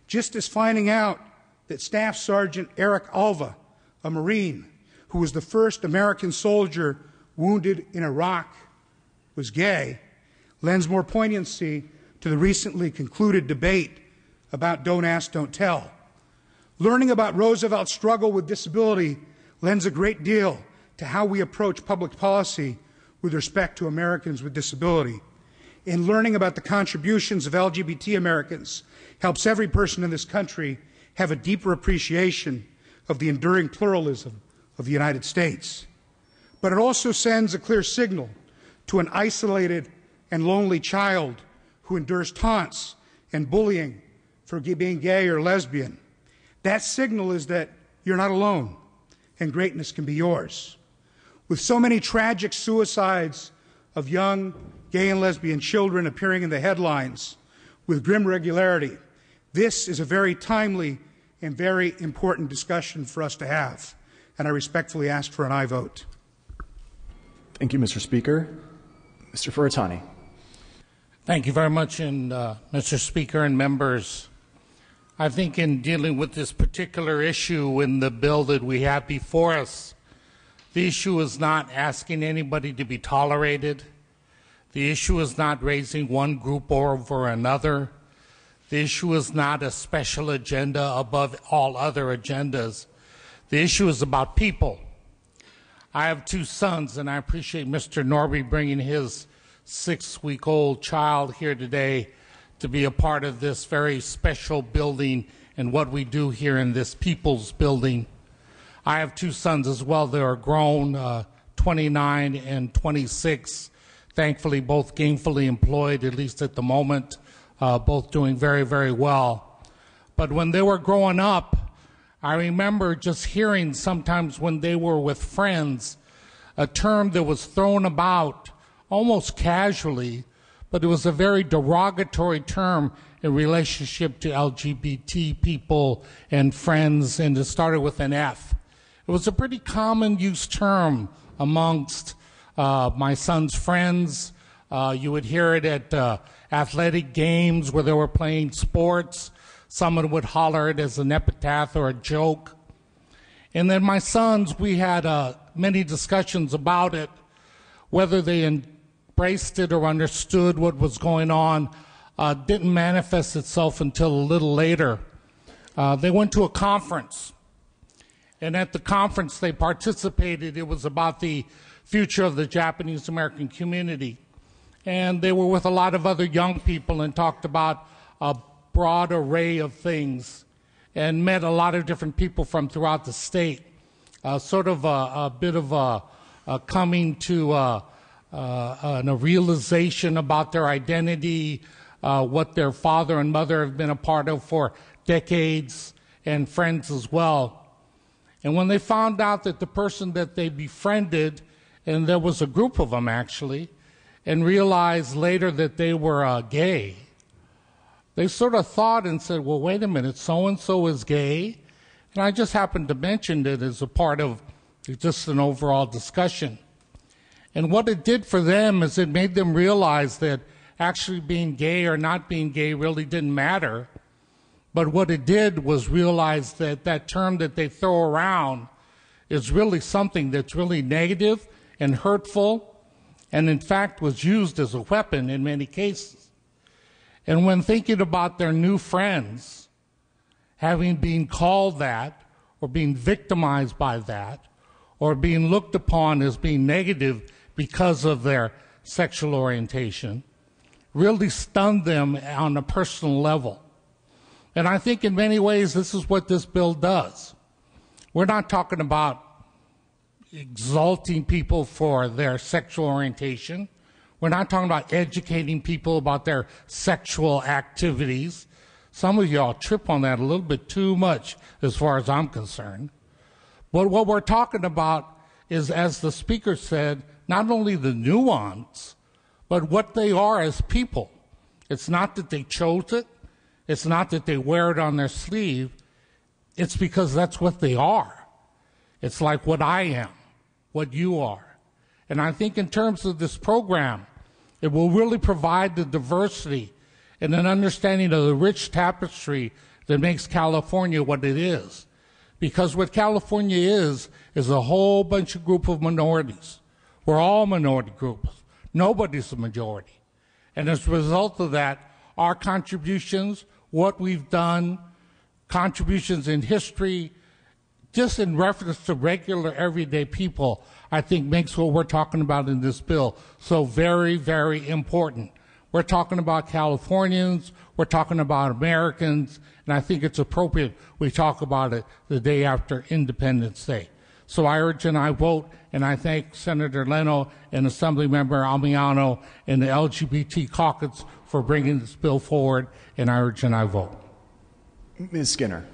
just as finding out that Staff Sergeant Eric Alva, a Marine who was the first American soldier wounded in Iraq, was gay, lends more poignancy to the recently concluded debate about Don't Ask, Don't Tell. Learning about Roosevelt's struggle with disability lends a great deal to how we approach public policy with respect to Americans with disability. And learning about the contributions of LGBT Americans helps every person in this country have a deeper appreciation of the enduring pluralism of the United States. But it also sends a clear signal to an isolated and lonely child who endures taunts and bullying for being gay or lesbian. That signal is that you're not alone and greatness can be yours. With so many tragic suicides of young gay and lesbian children appearing in the headlines with grim regularity, this is a very timely and very important discussion for us to have, and I respectfully ask for an aye vote. Thank you, Mr. Speaker. Mr. Furutani. Thank you very much, and Mr. Speaker and members. I think in dealing with this particular issue in the bill that we have before us, the issue is not asking anybody to be tolerated. The issue is not raising one group over another. The issue is not a special agenda above all other agendas. The issue is about people. I have two sons, and I appreciate Mr. Norby bringing his 6-week-old child here today to be a part of this very special building and what we do here in this People's Building. I have two sons as well. They are grown, 29 and 26. Thankfully, both gainfully employed, at least at the moment, both doing very, very well. But when they were growing up, I remember just hearing sometimes when they were with friends a term that was thrown about almost casually, but it was a very derogatory term in relationship to LGBT people and friends, and it started with an F. It was a pretty common use term amongst my son's friends. You would hear it at athletic games where they were playing sports. Someone would holler it as an epitaph or a joke. And then my sons, we had many discussions about it, whether they embraced it or understood what was going on. Didn't manifest itself until a little later. They went to a conference, and at the conference they participated. It was about the future of the Japanese American community. And they were with a lot of other young people and talked about a broad array of things and met a lot of different people from throughout the state. Sort of a bit of a coming to a realization about their identity, what their father and mother have been a part of for decades, and friends as well. And when they found out that the person that they befriended, and there was a group of them actually, and realized later that they were gay, they sort of thought and said, well, wait a minute, so-and-so is gay? And I just happened to mention it as a part of just an overall discussion. And what it did for them is it made them realize that actually being gay or not being gay really didn't matter. But what it did was realize that that term that they throw around is really something that's really negative and hurtful, and in fact was used as a weapon in many cases. And when thinking about their new friends having been called that, or being victimized by that, or being looked upon as being negative because of their sexual orientation, really stunned them on a personal level. And I think in many ways this is what this bill does. We're not talking about exalting people for their sexual orientation. We're not talking about educating people about their sexual activities. Some of y'all trip on that a little bit too much as far as I'm concerned. But what we're talking about is, as the speaker said, not only the nuance, but what they are as people. It's not that they chose it. It's not that they wear it on their sleeve. It's because that's what they are. It's like what I am, what you are. And I think in terms of this program, it will really provide the diversity and an understanding of the rich tapestry that makes California what it is. Because what California is a whole bunch of group of minorities. We're all minority groups. Nobody's a majority. And as a result of that, our contributions, what we've done, contributions in history, just in reference to regular everyday people, I think makes what we're talking about in this bill so very, very important. We're talking about Californians, we're talking about Americans, and I think it's appropriate we talk about it the day after Independence Day. So I urge and I vote, and I thank Senator Leno and Assemblymember Almiano and the LGBT caucus for bringing this bill forward, and I urge and I vote. Ms. Skinner.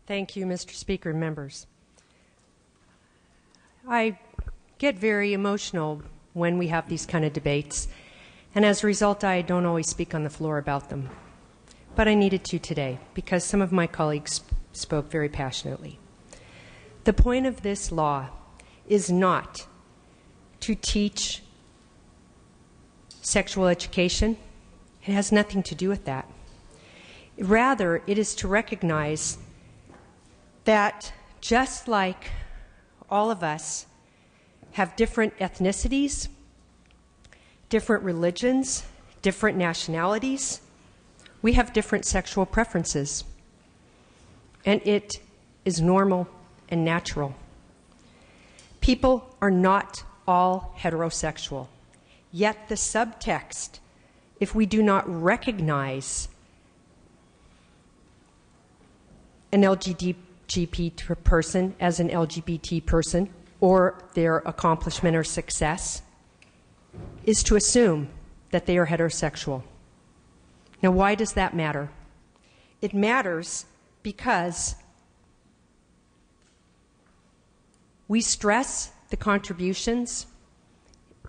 Thank you, Mr. Speaker and members. I get very emotional when we have these kind of debates, and as a result, I don't always speak on the floor about them. But I needed to today because some of my colleagues spoke very passionately. The point of this law is not to teach sexual education. It has nothing to do with that. Rather, it is to recognize that just like all of us have different ethnicities, different religions, different nationalities, we have different sexual preferences. And it is normal and natural. People are not all heterosexual. Yet the subtext, if we do not recognize an LGBT person as an LGBT person or their accomplishment or success, is to assume that they are heterosexual. Now, why does that matter? It matters because we stress the contributions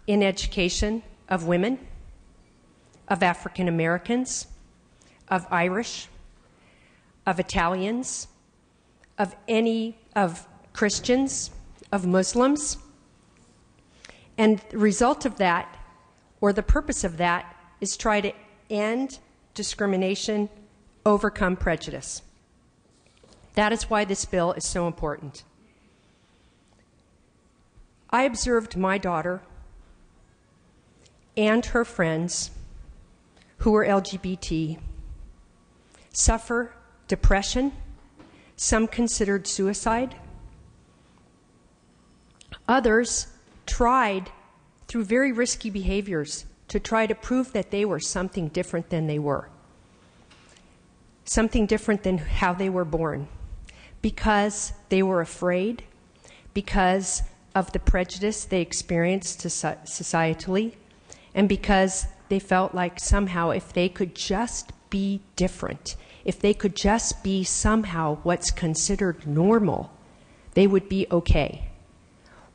in education of women, of African Americans, of Irish, of Italians, of Christians, of Muslims. And the result of that, or the purpose of that, is try to end discrimination, overcome prejudice. That is why this bill is so important. I observed my daughter and her friends who were LGBT suffer depression. Some considered suicide. Others tried, through very risky behaviors, to try to prove that they were something different than they were. Something different than how they were born. Because they were afraid, because of the prejudice they experienced societally, and because they felt like somehow if they could just be different, if they could just be somehow what's considered normal, they would be okay.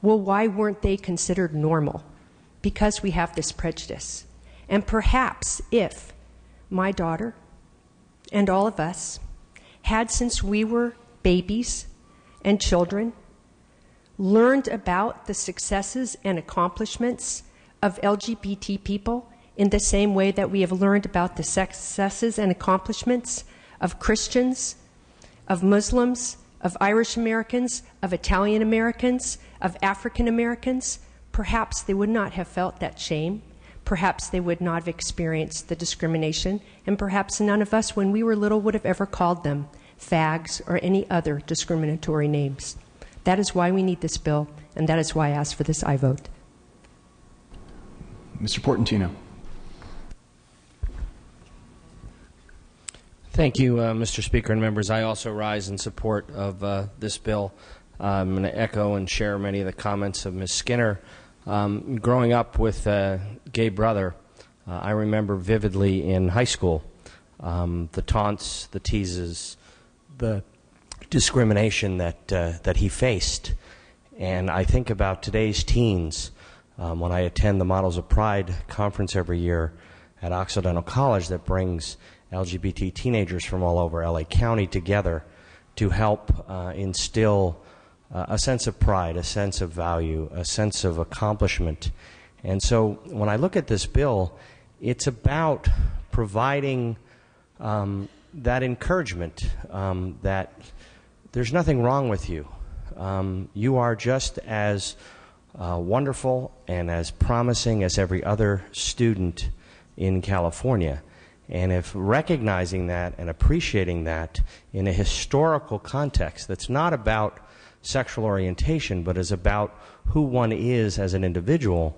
Well, why weren't they considered normal? Because we have this prejudice. And perhaps if my daughter and all of us had, since we were babies and children, learned about the successes and accomplishments of LGBT people in the same way that we have learned about the successes and accomplishments of Christians, of Muslims, of Irish Americans, of Italian Americans, of African Americans, perhaps they would not have felt that shame. Perhaps they would not have experienced the discrimination, and perhaps none of us, when we were little, would have ever called them fags or any other discriminatory names. That is why we need this bill, and that is why I ask for this I vote. Mr. Portantino. Thank you, Mr. Speaker and members. I also rise in support of this bill. I'm going to echo and share many of the comments of Ms. Skinner. Growing up with a gay brother, I remember vividly in high school the taunts, the teases, the discrimination that he faced. And I think about today's teens when I attend the Models of Pride conference every year at Occidental College that brings LGBT teenagers from all over LA County together to help instill a sense of pride, a sense of value, a sense of accomplishment. And so when I look at this bill, it's about providing that encouragement that there's nothing wrong with you. You are just as wonderful and as promising as every other student in California. And if recognizing that and appreciating that in a historical context that's not about sexual orientation but is about who one is as an individual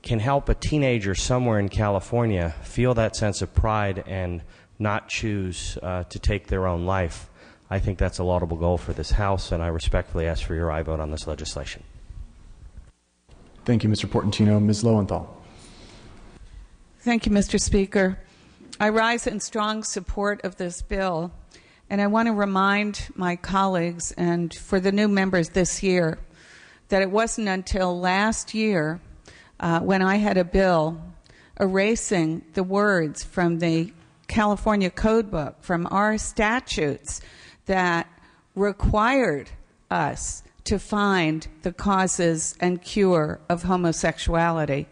can help a teenager somewhere in California feel that sense of pride and not choose to take their own life, I think that's a laudable goal for this House, and I respectfully ask for your aye vote on this legislation. Thank you, Mr. Portantino. Ms. Lowenthal. Thank you, Mr. Speaker. I rise in strong support of this bill, and I want to remind my colleagues and for the new members this year that it wasn't until last year when I had a bill erasing the words from the California Code Book, from our statutes, that required us to find the causes and cure of homosexuality.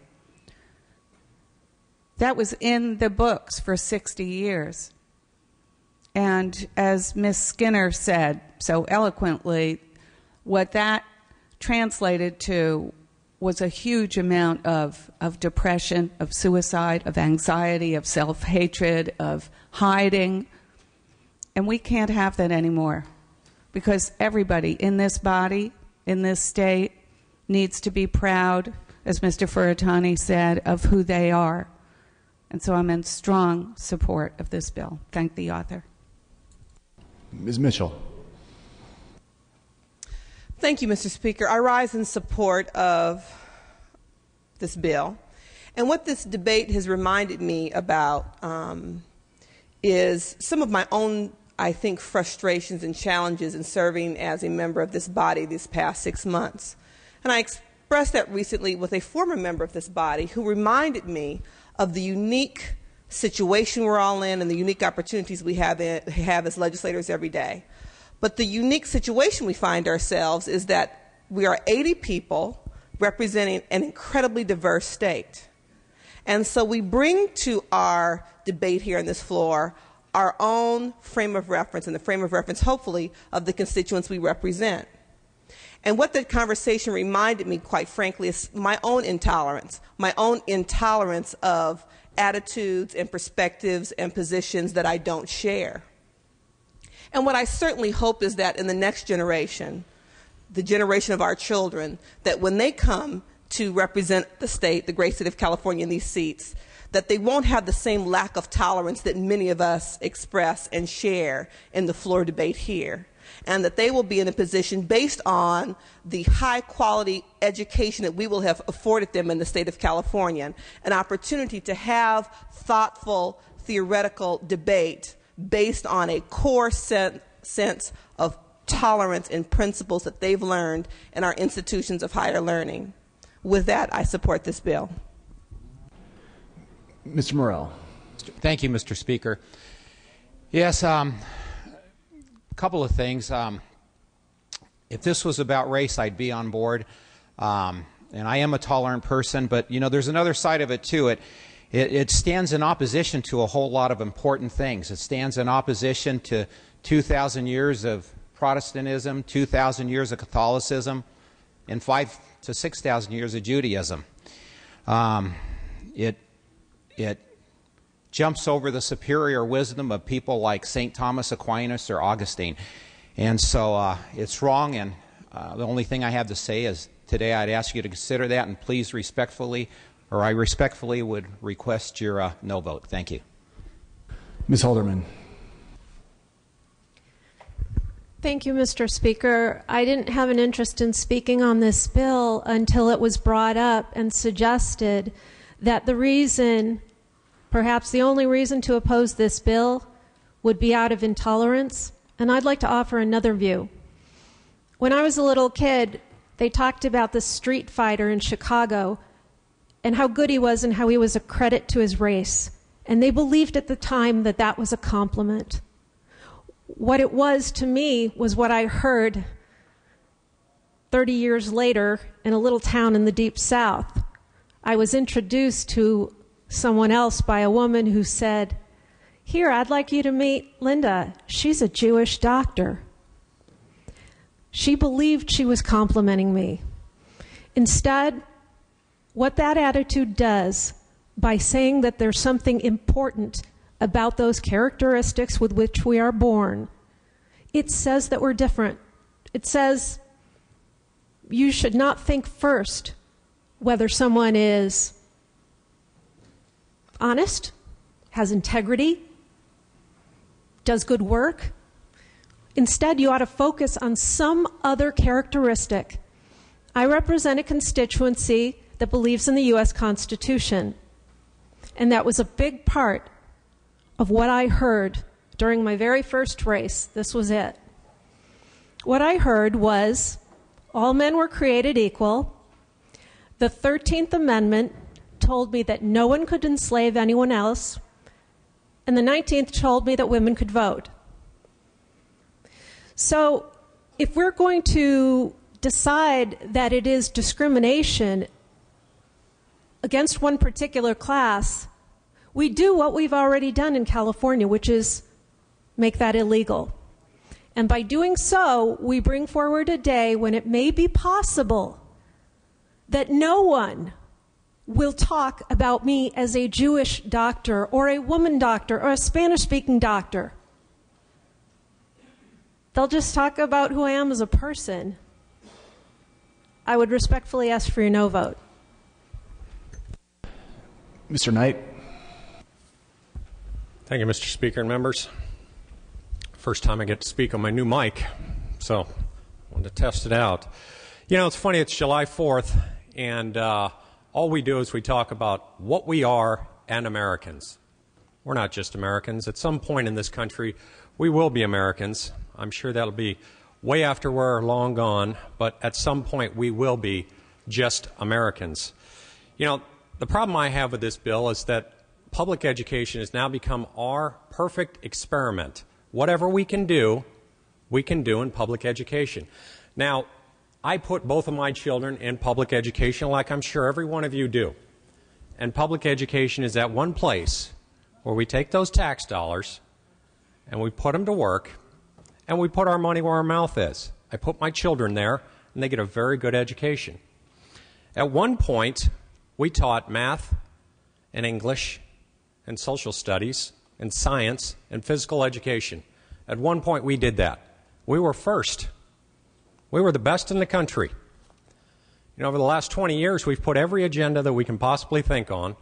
That was in the books for 60 years. And as Ms. Skinner said so eloquently, what that translated to was a huge amount of depression, of suicide, of anxiety, of self-hatred, of hiding. And we can't have that anymore because everybody in this body, in this state, needs to be proud, as Mr. Furutani said, of who they are. And so I'm in strong support of this bill. Thank the author. Ms. Mitchell. Thank you, Mr. Speaker. I rise in support of this bill. And what this debate has reminded me about is some of my own, I think, frustrations and challenges in serving as a member of this body these past 6 months. And I expressed that recently with a former member of this body who reminded me of the unique situation we're all in and the unique opportunities we have as legislators every day. But the unique situation we find ourselves is that we are 80 people representing an incredibly diverse state. And so we bring to our debate here on this floor our own frame of reference, and the frame of reference, hopefully, of the constituents we represent. And what that conversation reminded me, quite frankly, is my own intolerance of attitudes and perspectives and positions that I don't share. And what I certainly hope is that in the next generation, the generation of our children, that when they come to represent the state, the great state of California in these seats, that they won't have the same lack of tolerance that many of us express and share in the floor debate here. And that they will be in a position, based on the high-quality education that we will have afforded them in the state of California, an opportunity to have thoughtful, theoretical debate based on a core sense of tolerance and principles that they've learned in our institutions of higher learning. With that, I support this bill. Mr. Morrell. Thank you, Mr. Speaker. Yes, couple of things. If this was about race, I'd be on board. And I am a tolerant person, but you know, there's another side of it too. It stands in opposition to a whole lot of important things. It stands in opposition to 2,000 years of Protestantism, 2,000 years of Catholicism, and 5,000 to 6,000 years of Judaism. It jumps over the superior wisdom of people like St. Thomas Aquinas or Augustine. And so it's wrong, and the only thing I have to say is today I'd ask you to consider that, and please respectfully, or I respectfully would request your no vote. Thank you. Ms. Halderman. Thank you, Mr. Speaker. I didn't have an interest in speaking on this bill until it was brought up and suggested that the reason, perhaps the only reason to oppose this bill would be out of intolerance. And I'd like to offer another view. When I was a little kid, they talked about the street fighter in Chicago and how good he was and how he was a credit to his race. And they believed at the time that that was a compliment. What it was to me was what I heard 30 years later in a little town in the Deep South. I was introduced to someone else by a woman who said, "Here, I'd like you to meet Linda. She's a Jewish doctor." She believed she was complimenting me. Instead, what that attitude does by saying that there's something important about those characteristics with which we are born, it says that we're different. It says you should not think first whether someone is honest, has integrity, does good work. Instead, you ought to focus on some other characteristic. I represent a constituency that believes in the U.S. Constitution, and that was a big part of what I heard during my very first race. This was it. What I heard was all men were created equal. The 13th Amendment told me that no one could enslave anyone else, and the 19th told me that women could vote. So if we're going to decide that it is discrimination against one particular class, we do what we've already done in California, which is make that illegal. And by doing so, we bring forward a day when it may be possible that no one will talk about me as a Jewish doctor or a woman doctor or a Spanish-speaking doctor. They'll just talk about who I am as a person. I would respectfully ask for your no vote. Mr. Knight. Thank you, Mr. Speaker and members. First time I get to speak on my new mic, so I wanted to test it out. You know, it's funny, it's July 4th, and all we do is we talk about what we are and Americans. We're not just Americans. At some point in this country, we will be Americans. I'm sure that'll be way after we're long gone, but at some point we will be just Americans. You know, the problem I have with this bill is that public education has now become our perfect experiment. Whatever we can do in public education. Now, I put both of my children in public education like I'm sure every one of you do. And public education is that one place where we take those tax dollars and we put them to work and we put our money where our mouth is. I put my children there and they get a very good education. At one point, we taught math and English and social studies and science and physical education. At one point we did that. We were first. We were the best in the country. You know, over the last 20 years we've put every agenda that we can possibly think on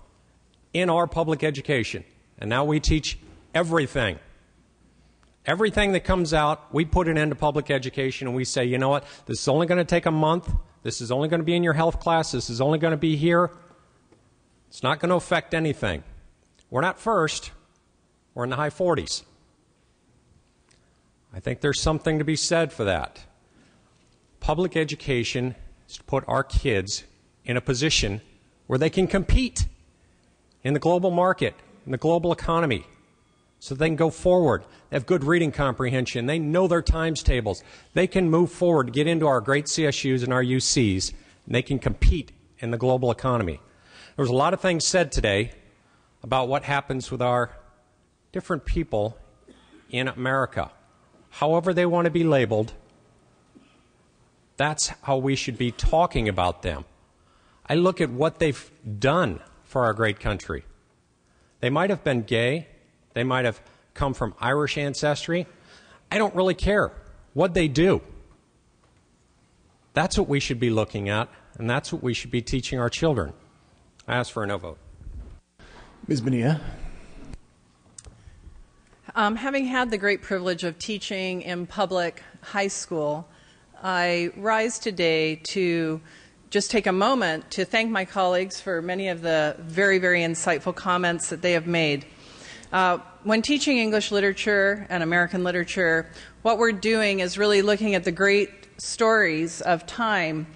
in our public education. And now we teach everything. Everything that comes out, we put it into public education and we say, you know what, this is only going to take a month. This is only going to be in your health class. This is only going to be here. It's not going to affect anything. We're not first. We're in the high 40s. I think there's something to be said for that. Public education is to put our kids in a position where they can compete in the global market, in the global economy, so they can go forward. They have good reading comprehension. They know their times tables. They can move forward, get into our great CSUs and our UCs, and they can compete in the global economy. There was a lot of things said today about what happens with our different people in America. However they want to be labeled, that's how we should be talking about them. I look at what they've done for our great country. They might have been gay. They might have come from Irish ancestry. I don't really care what they do. That's what we should be looking at, and that's what we should be teaching our children. I ask for a no vote. Ms. Bonilla. Having had the great privilege of teaching in public high school, I rise today to just take a moment to thank my colleagues for many of the very, very insightful comments that they have made. When teaching English literature and American literature, what we're doing is really looking at the great stories of time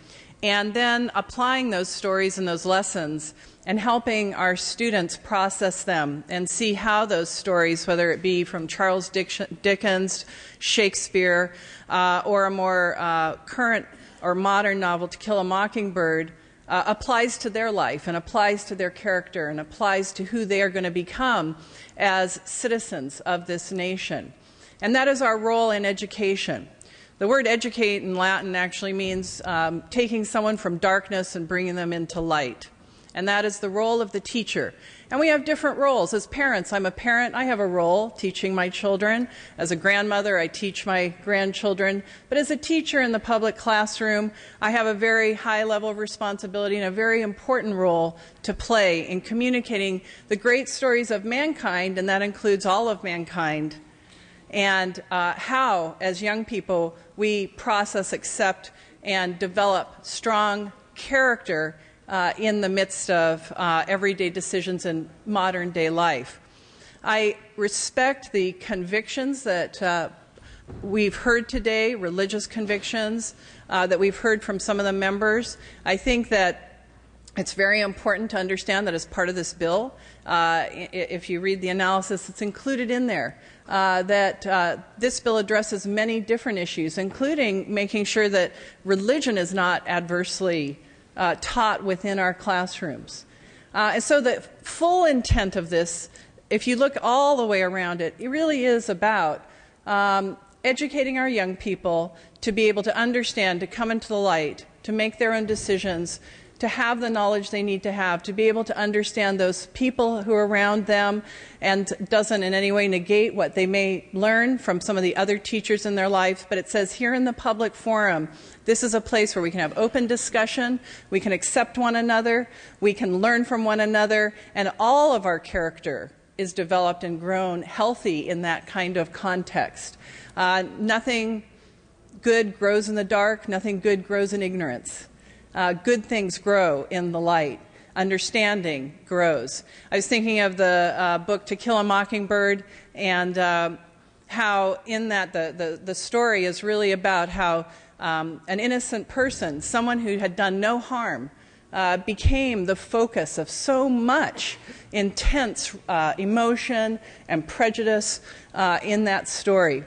and then applying those stories and those lessons and helping our students process them and see how those stories, whether it be from Charles Dickens, Shakespeare, or a more current or modern novel, To Kill a Mockingbird, applies to their life and applies to their character and applies to who they are going to become as citizens of this nation. And that is our role in education. The word educate in Latin actually means taking someone from darkness and bringing them into light. And that is the role of the teacher. And we have different roles. As parents, I'm a parent. I have a role teaching my children. As a grandmother, I teach my grandchildren. But as a teacher in the public classroom, I have a very high level of responsibility and a very important role to play in communicating the great stories of mankind, and that includes all of mankind, and how, as young people, we process, accept, and develop strong character in the midst of everyday decisions in modern day life. I respect the convictions that we've heard today, religious convictions that we've heard from some of the members. I think that it's very important to understand that as part of this bill, if you read the analysis, it's included in there, that this bill addresses many different issues, including making sure that religion is not adversely taught within our classrooms. And so the full intent of this, if you look all the way around it, it really is about educating our young people to be able to understand, to come into the light, to make their own decisions, to have the knowledge they need to have, to be able to understand those people who are around them, and doesn't in any way negate what they may learn from some of the other teachers in their life. But it says here in the public forum, this is a place where we can have open discussion, we can accept one another, we can learn from one another, and all of our character is developed and grown healthy in that kind of context. Nothing good grows in the dark, nothing good grows in ignorance. Good things grow in the light. Understanding grows. I was thinking of the book To Kill a Mockingbird, and how in that the story is really about how an innocent person, someone who had done no harm, became the focus of so much intense emotion and prejudice in that story.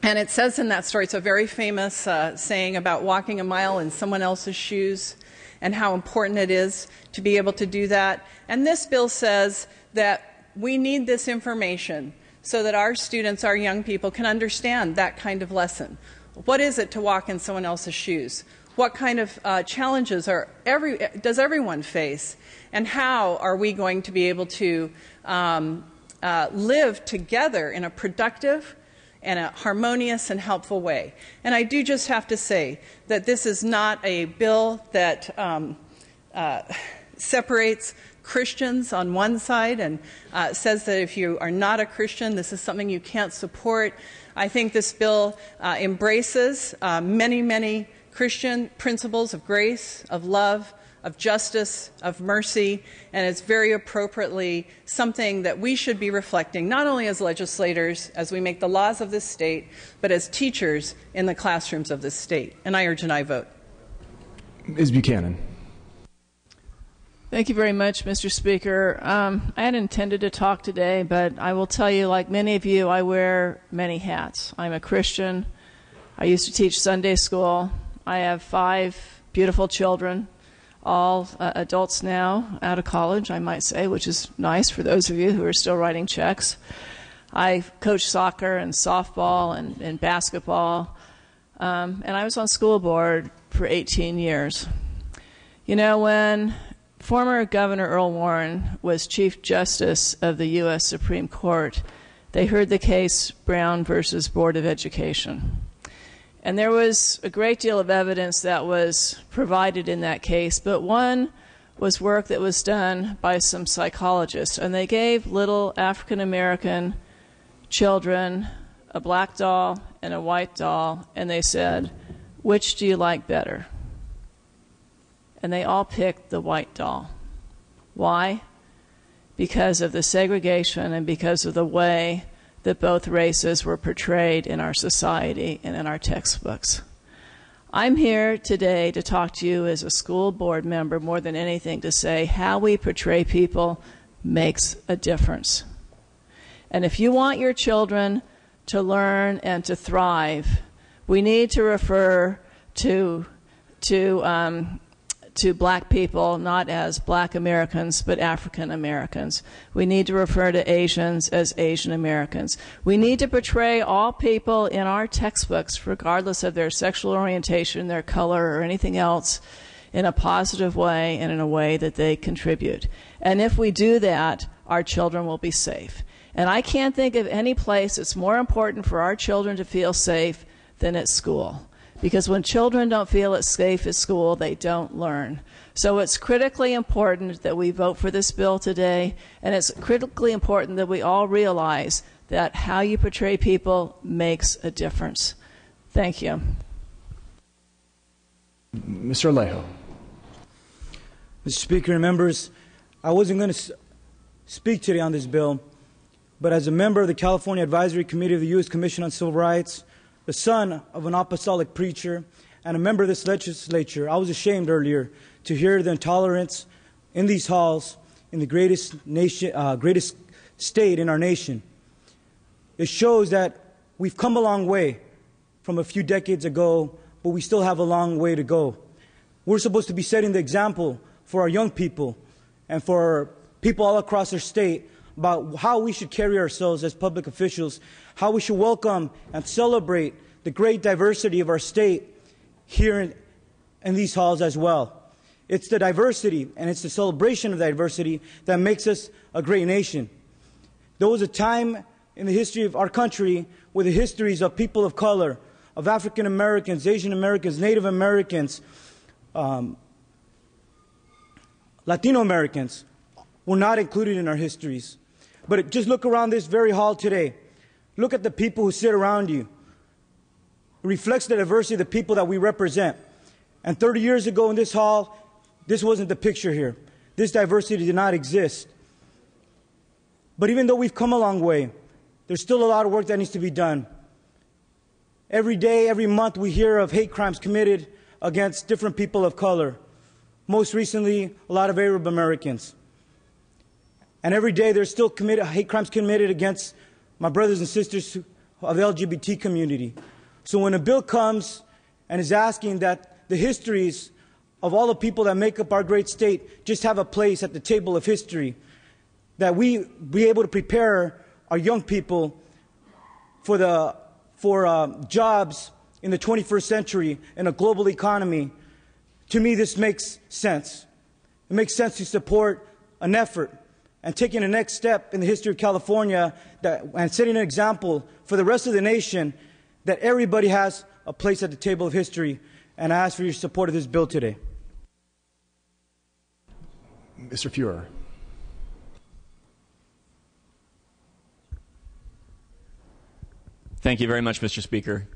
And it says in that story, it's a very famous saying about walking a mile in someone else's shoes and how important it is to be able to do that. And this bill says that we need this information so that our students, our young people, can understand that kind of lesson. What is it to walk in someone else's shoes? What kind of challenges does everyone face? And how are we going to be able to live together in a productive and a harmonious and helpful way? And I do just have to say that this is not a bill that separates Christians on one side and says that if you are not a Christian, this is something you can't support. I think this bill embraces many, many Christian principles of grace, of love, of justice, of mercy, and it's very appropriately something that we should be reflecting, not only as legislators, as we make the laws of this state, but as teachers in the classrooms of this state. And I urge an aye vote. Ms. Buchanan. Thank you very much, Mr. Speaker. I had intended to talk today, but I will tell you, like many of you, I wear many hats. I'm a Christian. I used to teach Sunday school. I have 5 beautiful children, all adults now, out of college, I might say, which is nice for those of you who are still writing checks. I coached soccer and softball and basketball, and I was on school board for 18 years. You know, when former Governor Earl Warren was Chief Justice of the U.S. Supreme Court, they heard the case Brown versus Board of Education. And there was a great deal of evidence that was provided in that case, but one was work that was done by some psychologists, and they gave little African-American children a black doll and a white doll, and they said, "Which do you like better?" And they all picked the white doll. Why? Because of the segregation and because of the way that both races were portrayed in our society and in our textbooks. I'm here today to talk to you as a school board member more than anything to say how we portray people makes a difference. And if you want your children to learn and to thrive, we need to refer to black people not as black Americans but African Americans. We need to refer to Asians as Asian Americans. We need to portray all people in our textbooks, regardless of their sexual orientation, their color, or anything else, in a positive way and in a way that they contribute. And if we do that, our children will be safe. And I can't think of any place that's more important for our children to feel safe than at school. Because when children don't feel safe at school, they don't learn. So it's critically important that we vote for this bill today, and it's critically important that we all realize that how you portray people makes a difference. Thank you. Mr. Alejo. Mr. Speaker and members, I wasn't going to speak today on this bill, but as a member of the California Advisory Committee of the U.S. Commission on Civil Rights, the son of an apostolic preacher, and a member of this legislature, I was ashamed earlier to hear the intolerance in these halls in the greatest state in our nation. It shows that we've come a long way from a few decades ago, but we still have a long way to go. We're supposed to be setting the example for our young people and for people all across our state about how we should carry ourselves as public officials, how we should welcome and celebrate the great diversity of our state here in these halls as well. It's the diversity and it's the celebration of diversity that makes us a great nation. There was a time in the history of our country where the histories of people of color, of African Americans, Asian Americans, Native Americans, Latino Americans were not included in our histories. But just look around this very hall today. Look at the people who sit around you. It reflects the diversity of the people that we represent. And 30 years ago in this hall, this wasn't the picture here. This diversity did not exist. But even though we've come a long way, there's still a lot of work that needs to be done. Every day, every month, we hear of hate crimes committed against different people of color. Most recently, a lot of Arab Americans. And every day there's still hate crimes committed against my brothers and sisters of the LGBT community. So when a bill comes and is asking that the histories of all the people that make up our great state just have a place at the table of history, that we be able to prepare our young people for jobs in the 21st century in a global economy, to me this makes sense. It makes sense to support an effort and taking the next step in the history of California and setting an example for the rest of the nation that everybody has a place at the table of history. And I ask for your support of this bill today. Mr. Fuhrer. Thank you very much, Mr. Speaker.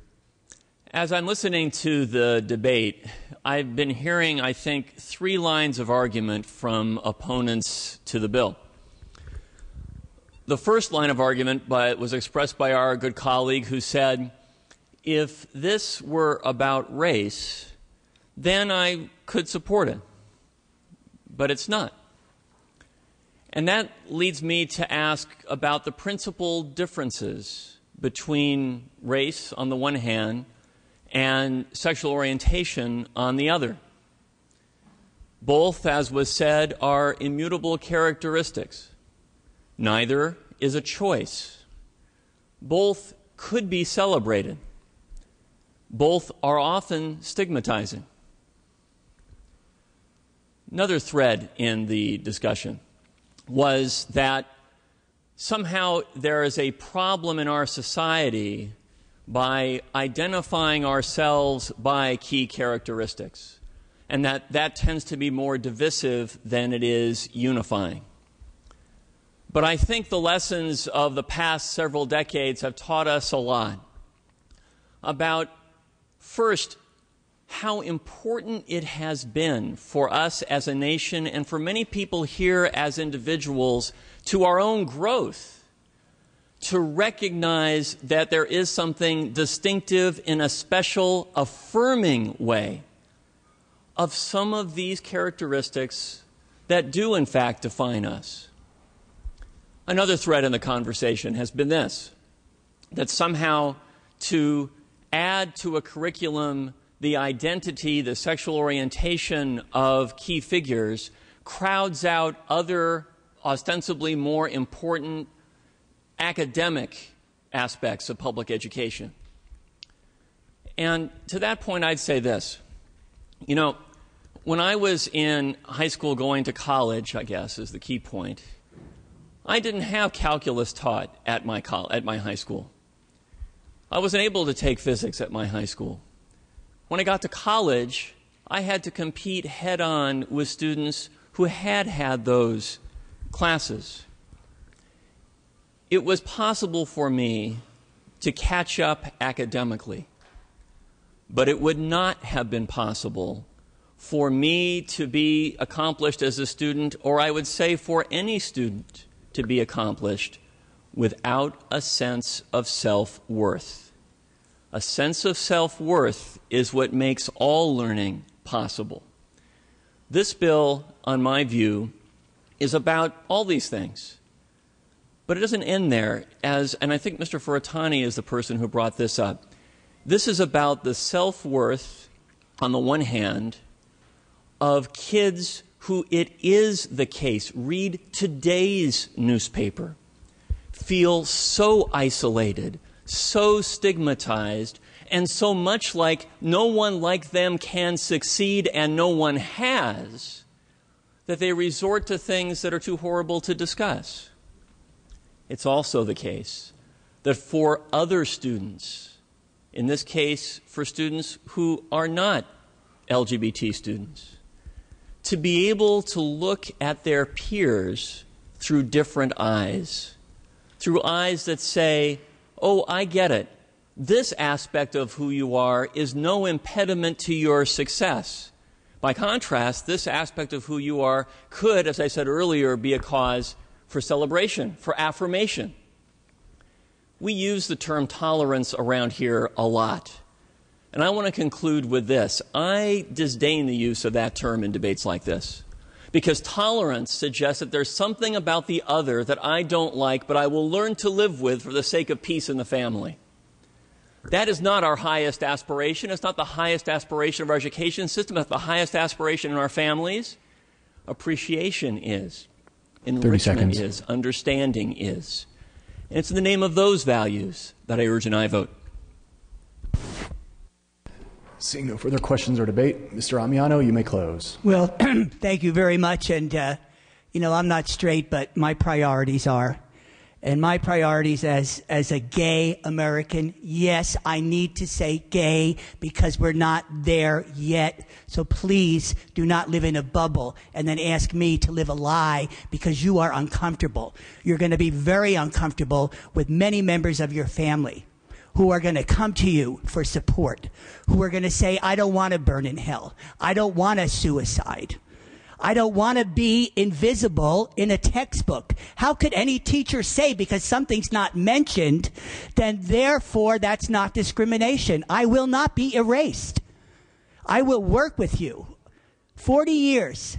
As I'm listening to the debate, I've been hearing, I think, 3 lines of argument from opponents to the bill. The first line of argument was expressed by our good colleague who said, if this were about race, then I could support it. But it's not. And that leads me to ask about the principal differences between race on the one hand and sexual orientation on the other. Both, as was said, are immutable characteristics. Neither is a choice. Both could be celebrated. Both are often stigmatizing. Another thread in the discussion was that somehow there is a problem in our society by identifying ourselves by key characteristics, and that tends to be more divisive than it is unifying. But I think the lessons of the past several decades have taught us a lot about, first, how important it has been for us as a nation and for many people here as individuals to our own growth to recognize that there is something distinctive in a special, affirming way of some of these characteristics that do, in fact, define us. Another thread in the conversation has been this, that somehow to add to a curriculum the identity, the sexual orientation of key figures crowds out other ostensibly more important academic aspects of public education. And to that point, I'd say this. You know, when I was in high school going to college, I guess is the key point, I didn't have calculus taught at my high school. I wasn't able to take physics at my high school. When I got to college, I had to compete head-on with students who had those classes. It was possible for me to catch up academically, but it would not have been possible for me to be accomplished as a student, or I would say for any student to be accomplished, without a sense of self-worth. A sense of self-worth is what makes all learning possible. This bill, on my view, is about all these things. But it doesn't end there, and I think Mr. Furutani is the person who brought this up. This is about the self-worth, on the one hand, of kids who, it is the case, read today's newspaper, feel so isolated, so stigmatized, and so much like no one like them can succeed and no one has, that they resort to things that are too horrible to discuss. It's also the case that for other students, in this case for students who are not LGBT students, to be able to look at their peers through different eyes, through eyes that say, oh, I get it. This aspect of who you are is no impediment to your success. By contrast, this aspect of who you are could, as I said earlier, be a cause for celebration, for affirmation. We use the term tolerance around here a lot. And I want to conclude with this. I disdain the use of that term in debates like this, because tolerance suggests that there's something about the other that I don't like, but I will learn to live with for the sake of peace in the family. That is not our highest aspiration. It's not the highest aspiration of our education system. It's the highest aspiration in our families. Appreciation is. Enrichment is. Understanding is. And it's in the name of those values that I urge an aye vote. Seeing no further questions or debate, Mr. Amiano, you may close. Well, thank you very much. And, I'm not straight, but my priorities are. And my priorities as a gay American, yes, I need to say gay because we're not there yet. So please do not live in a bubble and then ask me to live a lie because you are uncomfortable. You're going to be very uncomfortable with many members of your family who are going to come to you for support, who are going to say, I don't want to burn in hell. I don't want a suicide. I don't want to be invisible in a textbook. How could any teacher say because something's not mentioned, then therefore that's not discrimination? I will not be erased. I will work with you. 40 years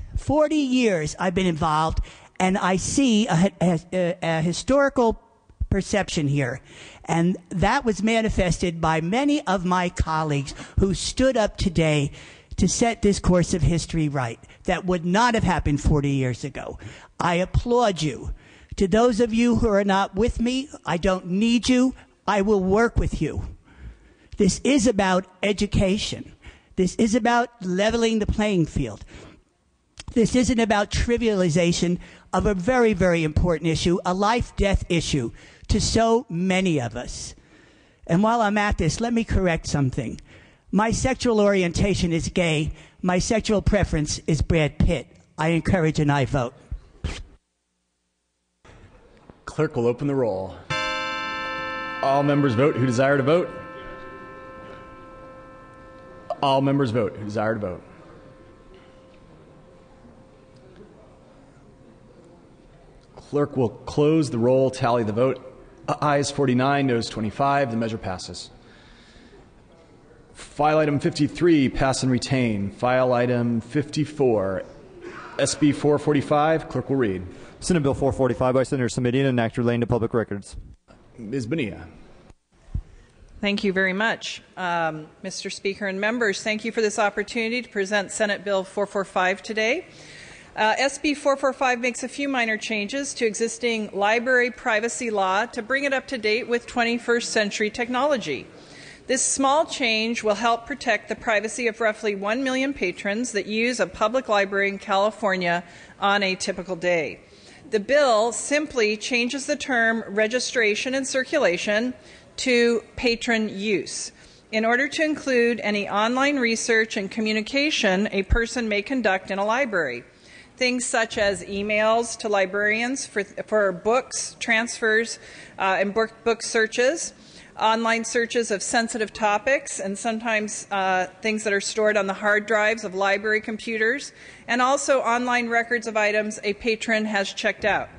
I've been involved, and I see a historical perception here. And that was manifested by many of my colleagues who stood up today to set this course of history right. That would not have happened 40 years ago. I applaud you. To those of you who are not with me, I don't need you. I will work with you. This is about education. This is about leveling the playing field. This isn't about trivialization of a very, very important issue, a life-death issue to so many of us. And while I'm at this, let me correct something. My sexual orientation is gay. My sexual preference is Brad Pitt. I encourage an aye vote. Clerk will open the roll. All members vote who desire to vote. All members vote who desire to vote. Clerk will close the roll, tally the vote. Ayes 49, noes 25. The measure passes. File item 53, pass and retain. File item 54, SB 445. Clerk will read. Senate Bill 445 by Senator Simitian and act relating to public records. Ms. Bonilla. Thank you very much. Mr. Speaker and members, thank you for this opportunity to present Senate Bill 445 today. SB 445 makes a few minor changes to existing library privacy law to bring it up to date with 21st century technology. This small change will help protect the privacy of roughly 1 million patrons that use a public library in California on a typical day. The bill simply changes the term registration and circulation to patron use in order to include any online research and communication a person may conduct in a library. Things such as emails to librarians for books, transfers, and book searches, online searches of sensitive topics, and sometimes things that are stored on the hard drives of library computers, and also online records of items a patron has checked out.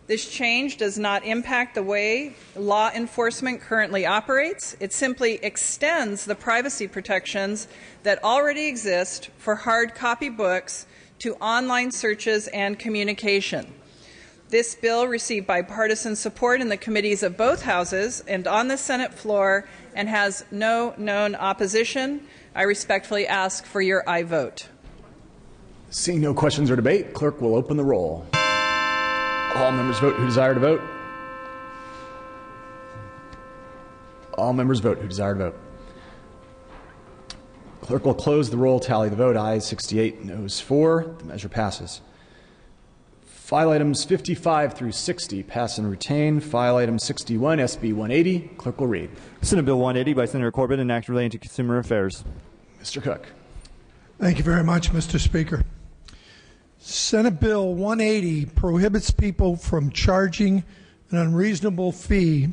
This change does not impact the way law enforcement currently operates. It simply extends the privacy protections that already exist for hard copy books to online searches and communication. This bill received bipartisan support in the committees of both houses and on the Senate floor and has no known opposition. I respectfully ask for your aye vote. Seeing no questions or debate, clerk will open the roll. All members vote who desire to vote. All members vote who desire to vote. Clerk will close the roll, tally the vote. Ayes 68, noes 4. The measure passes. File items 55 through 60, pass and retain. File item 61, SB 180. Clerk will read. Senate Bill 180 by Senator Corbett and act relating to consumer affairs. Mr. Cook. Thank you very much, Mr. Speaker. Senate Bill 180 prohibits people from charging an unreasonable fee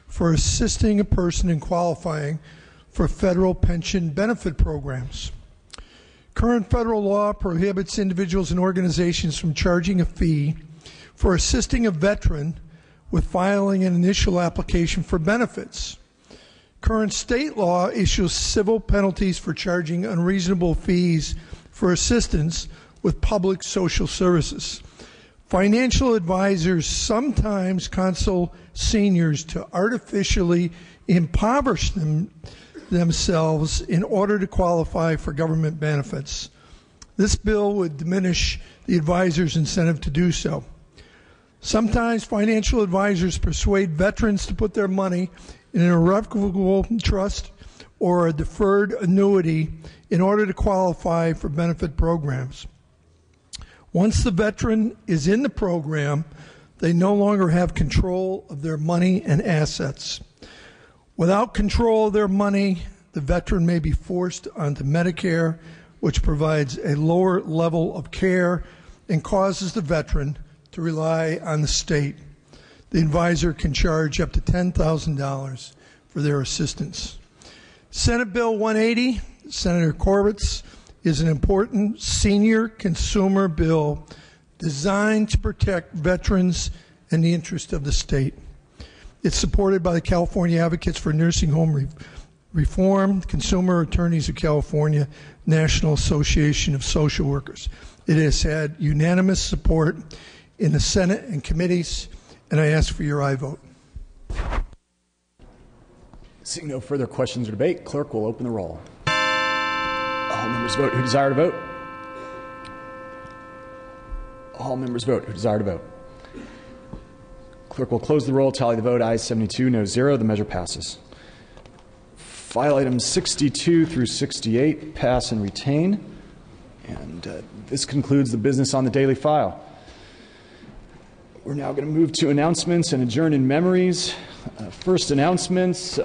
for assisting a person in qualifying for federal pension benefit programs. Current federal law prohibits individuals and organizations from charging a fee for assisting a veteran with filing an initial application for benefits. Current state law issues civil penalties for charging unreasonable fees for assistance with public social services. Financial advisors sometimes counsel seniors to artificially impoverish themselves in order to qualify for government benefits. This bill would diminish the advisor's incentive to do so. Sometimes financial advisors persuade veterans to put their money in an irrevocable trust or a deferred annuity in order to qualify for benefit programs. Once the veteran is in the program, they no longer have control of their money and assets. Without control of their money, the veteran may be forced onto Medicare, which provides a lower level of care and causes the veteran to rely on the state. The advisor can charge up to $10,000 for their assistance. Senate Bill 180, Senator Corbett's, is an important senior consumer bill designed to protect veterans and the interest of the state. It's supported by the California Advocates for Nursing Home Reform, Consumer Attorneys of California, National Association of Social Workers. It has had unanimous support in the Senate and committees, and I ask for your aye vote. Seeing no further questions or debate, clerk will open the roll. All members vote who desire to vote. All members vote who desire to vote. Clerk will close the roll, tally the vote. Ayes 72, no 0. The measure passes. File items 62 through 68, pass and retain. And this concludes the business on the daily file. We're now going to move to announcements and adjourn in memories. First announcements.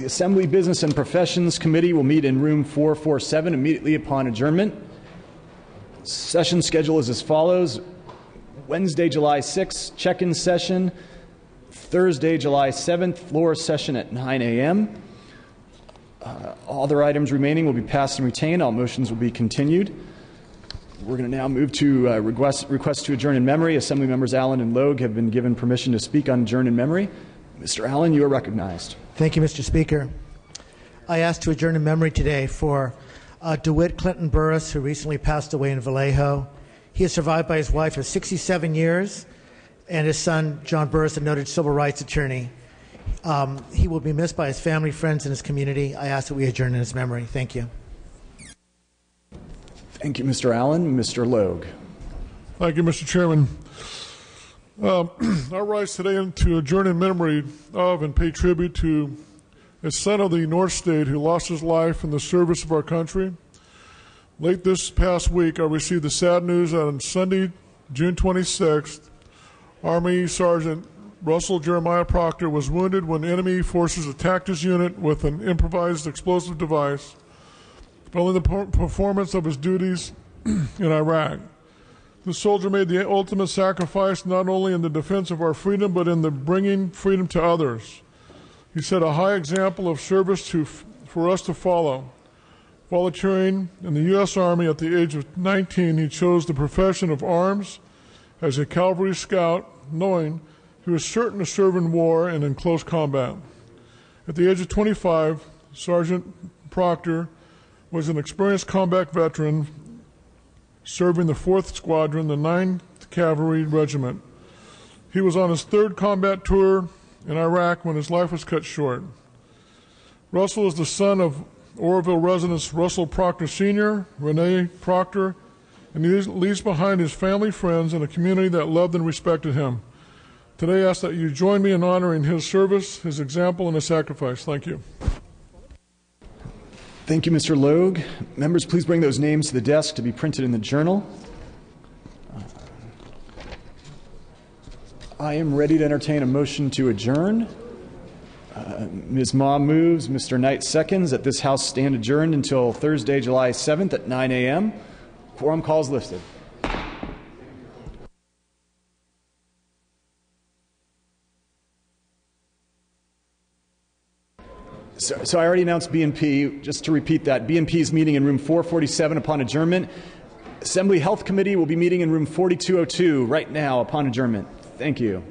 The Assembly Business and Professions Committee will meet in room 447 immediately upon adjournment. Session schedule is as follows. Wednesday, July 6th, check-in session. Thursday, July 7th, floor session at 9 a.m. All other items remaining will be passed and retained. All motions will be continued. We're going to now move to request to adjourn in memory. Assembly members Allen and Logue have been given permission to speak on adjourn in memory. Mr. Allen, you are recognized. Thank you, Mr. Speaker. I ask to adjourn in memory today for DeWitt Clinton Burris, who recently passed away in Vallejo. He is survived by his wife of 67 years and his son, John Burris, a noted civil rights attorney. He will be missed by his family, friends, and his community. I ask that we adjourn in his memory. Thank you. Thank you, Mr. Allen. Mr. Logue. Thank you, Mr. Chairman. I rise today to adjourn in memory of and pay tribute to a son of the North State who lost his life in the service of our country. Late this past week, I received the sad news that on Sunday, June 26th, Army Sergeant Russell Jeremiah Proctor was wounded when enemy forces attacked his unit with an improvised explosive device following the performance of his duties in Iraq. The soldier made the ultimate sacrifice not only in the defense of our freedom, but in the bringing freedom to others. He set a high example of service for us to follow. Volunteering in the U.S. Army at the age of 19, he chose the profession of arms as a cavalry scout, knowing he was certain to serve in war and in close combat. At the age of 25, Sergeant Proctor was an experienced combat veteran serving the 4th Squadron, the 9th Cavalry Regiment. He was on his 3rd combat tour in Iraq when his life was cut short. Russell is the son of Oroville residents Russell Proctor Sr., Renee Proctor, and he leaves behind his family, friends, and a community that loved and respected him. Today I ask that you join me in honoring his service, his example, and his sacrifice. Thank you. Thank you, Mr. Logue. Members, please bring those names to the desk to be printed in the journal. I am ready to entertain a motion to adjourn. Ms. Ma moves, Mr. Knight seconds, that this House stand adjourned until Thursday, July 7th at 9 a.m. Quorum calls listed. So I already announced B&P. Just to repeat that, B&P is meeting in room 447 upon adjournment. Assembly Health Committee will be meeting in room 4202 right now upon adjournment. Thank you.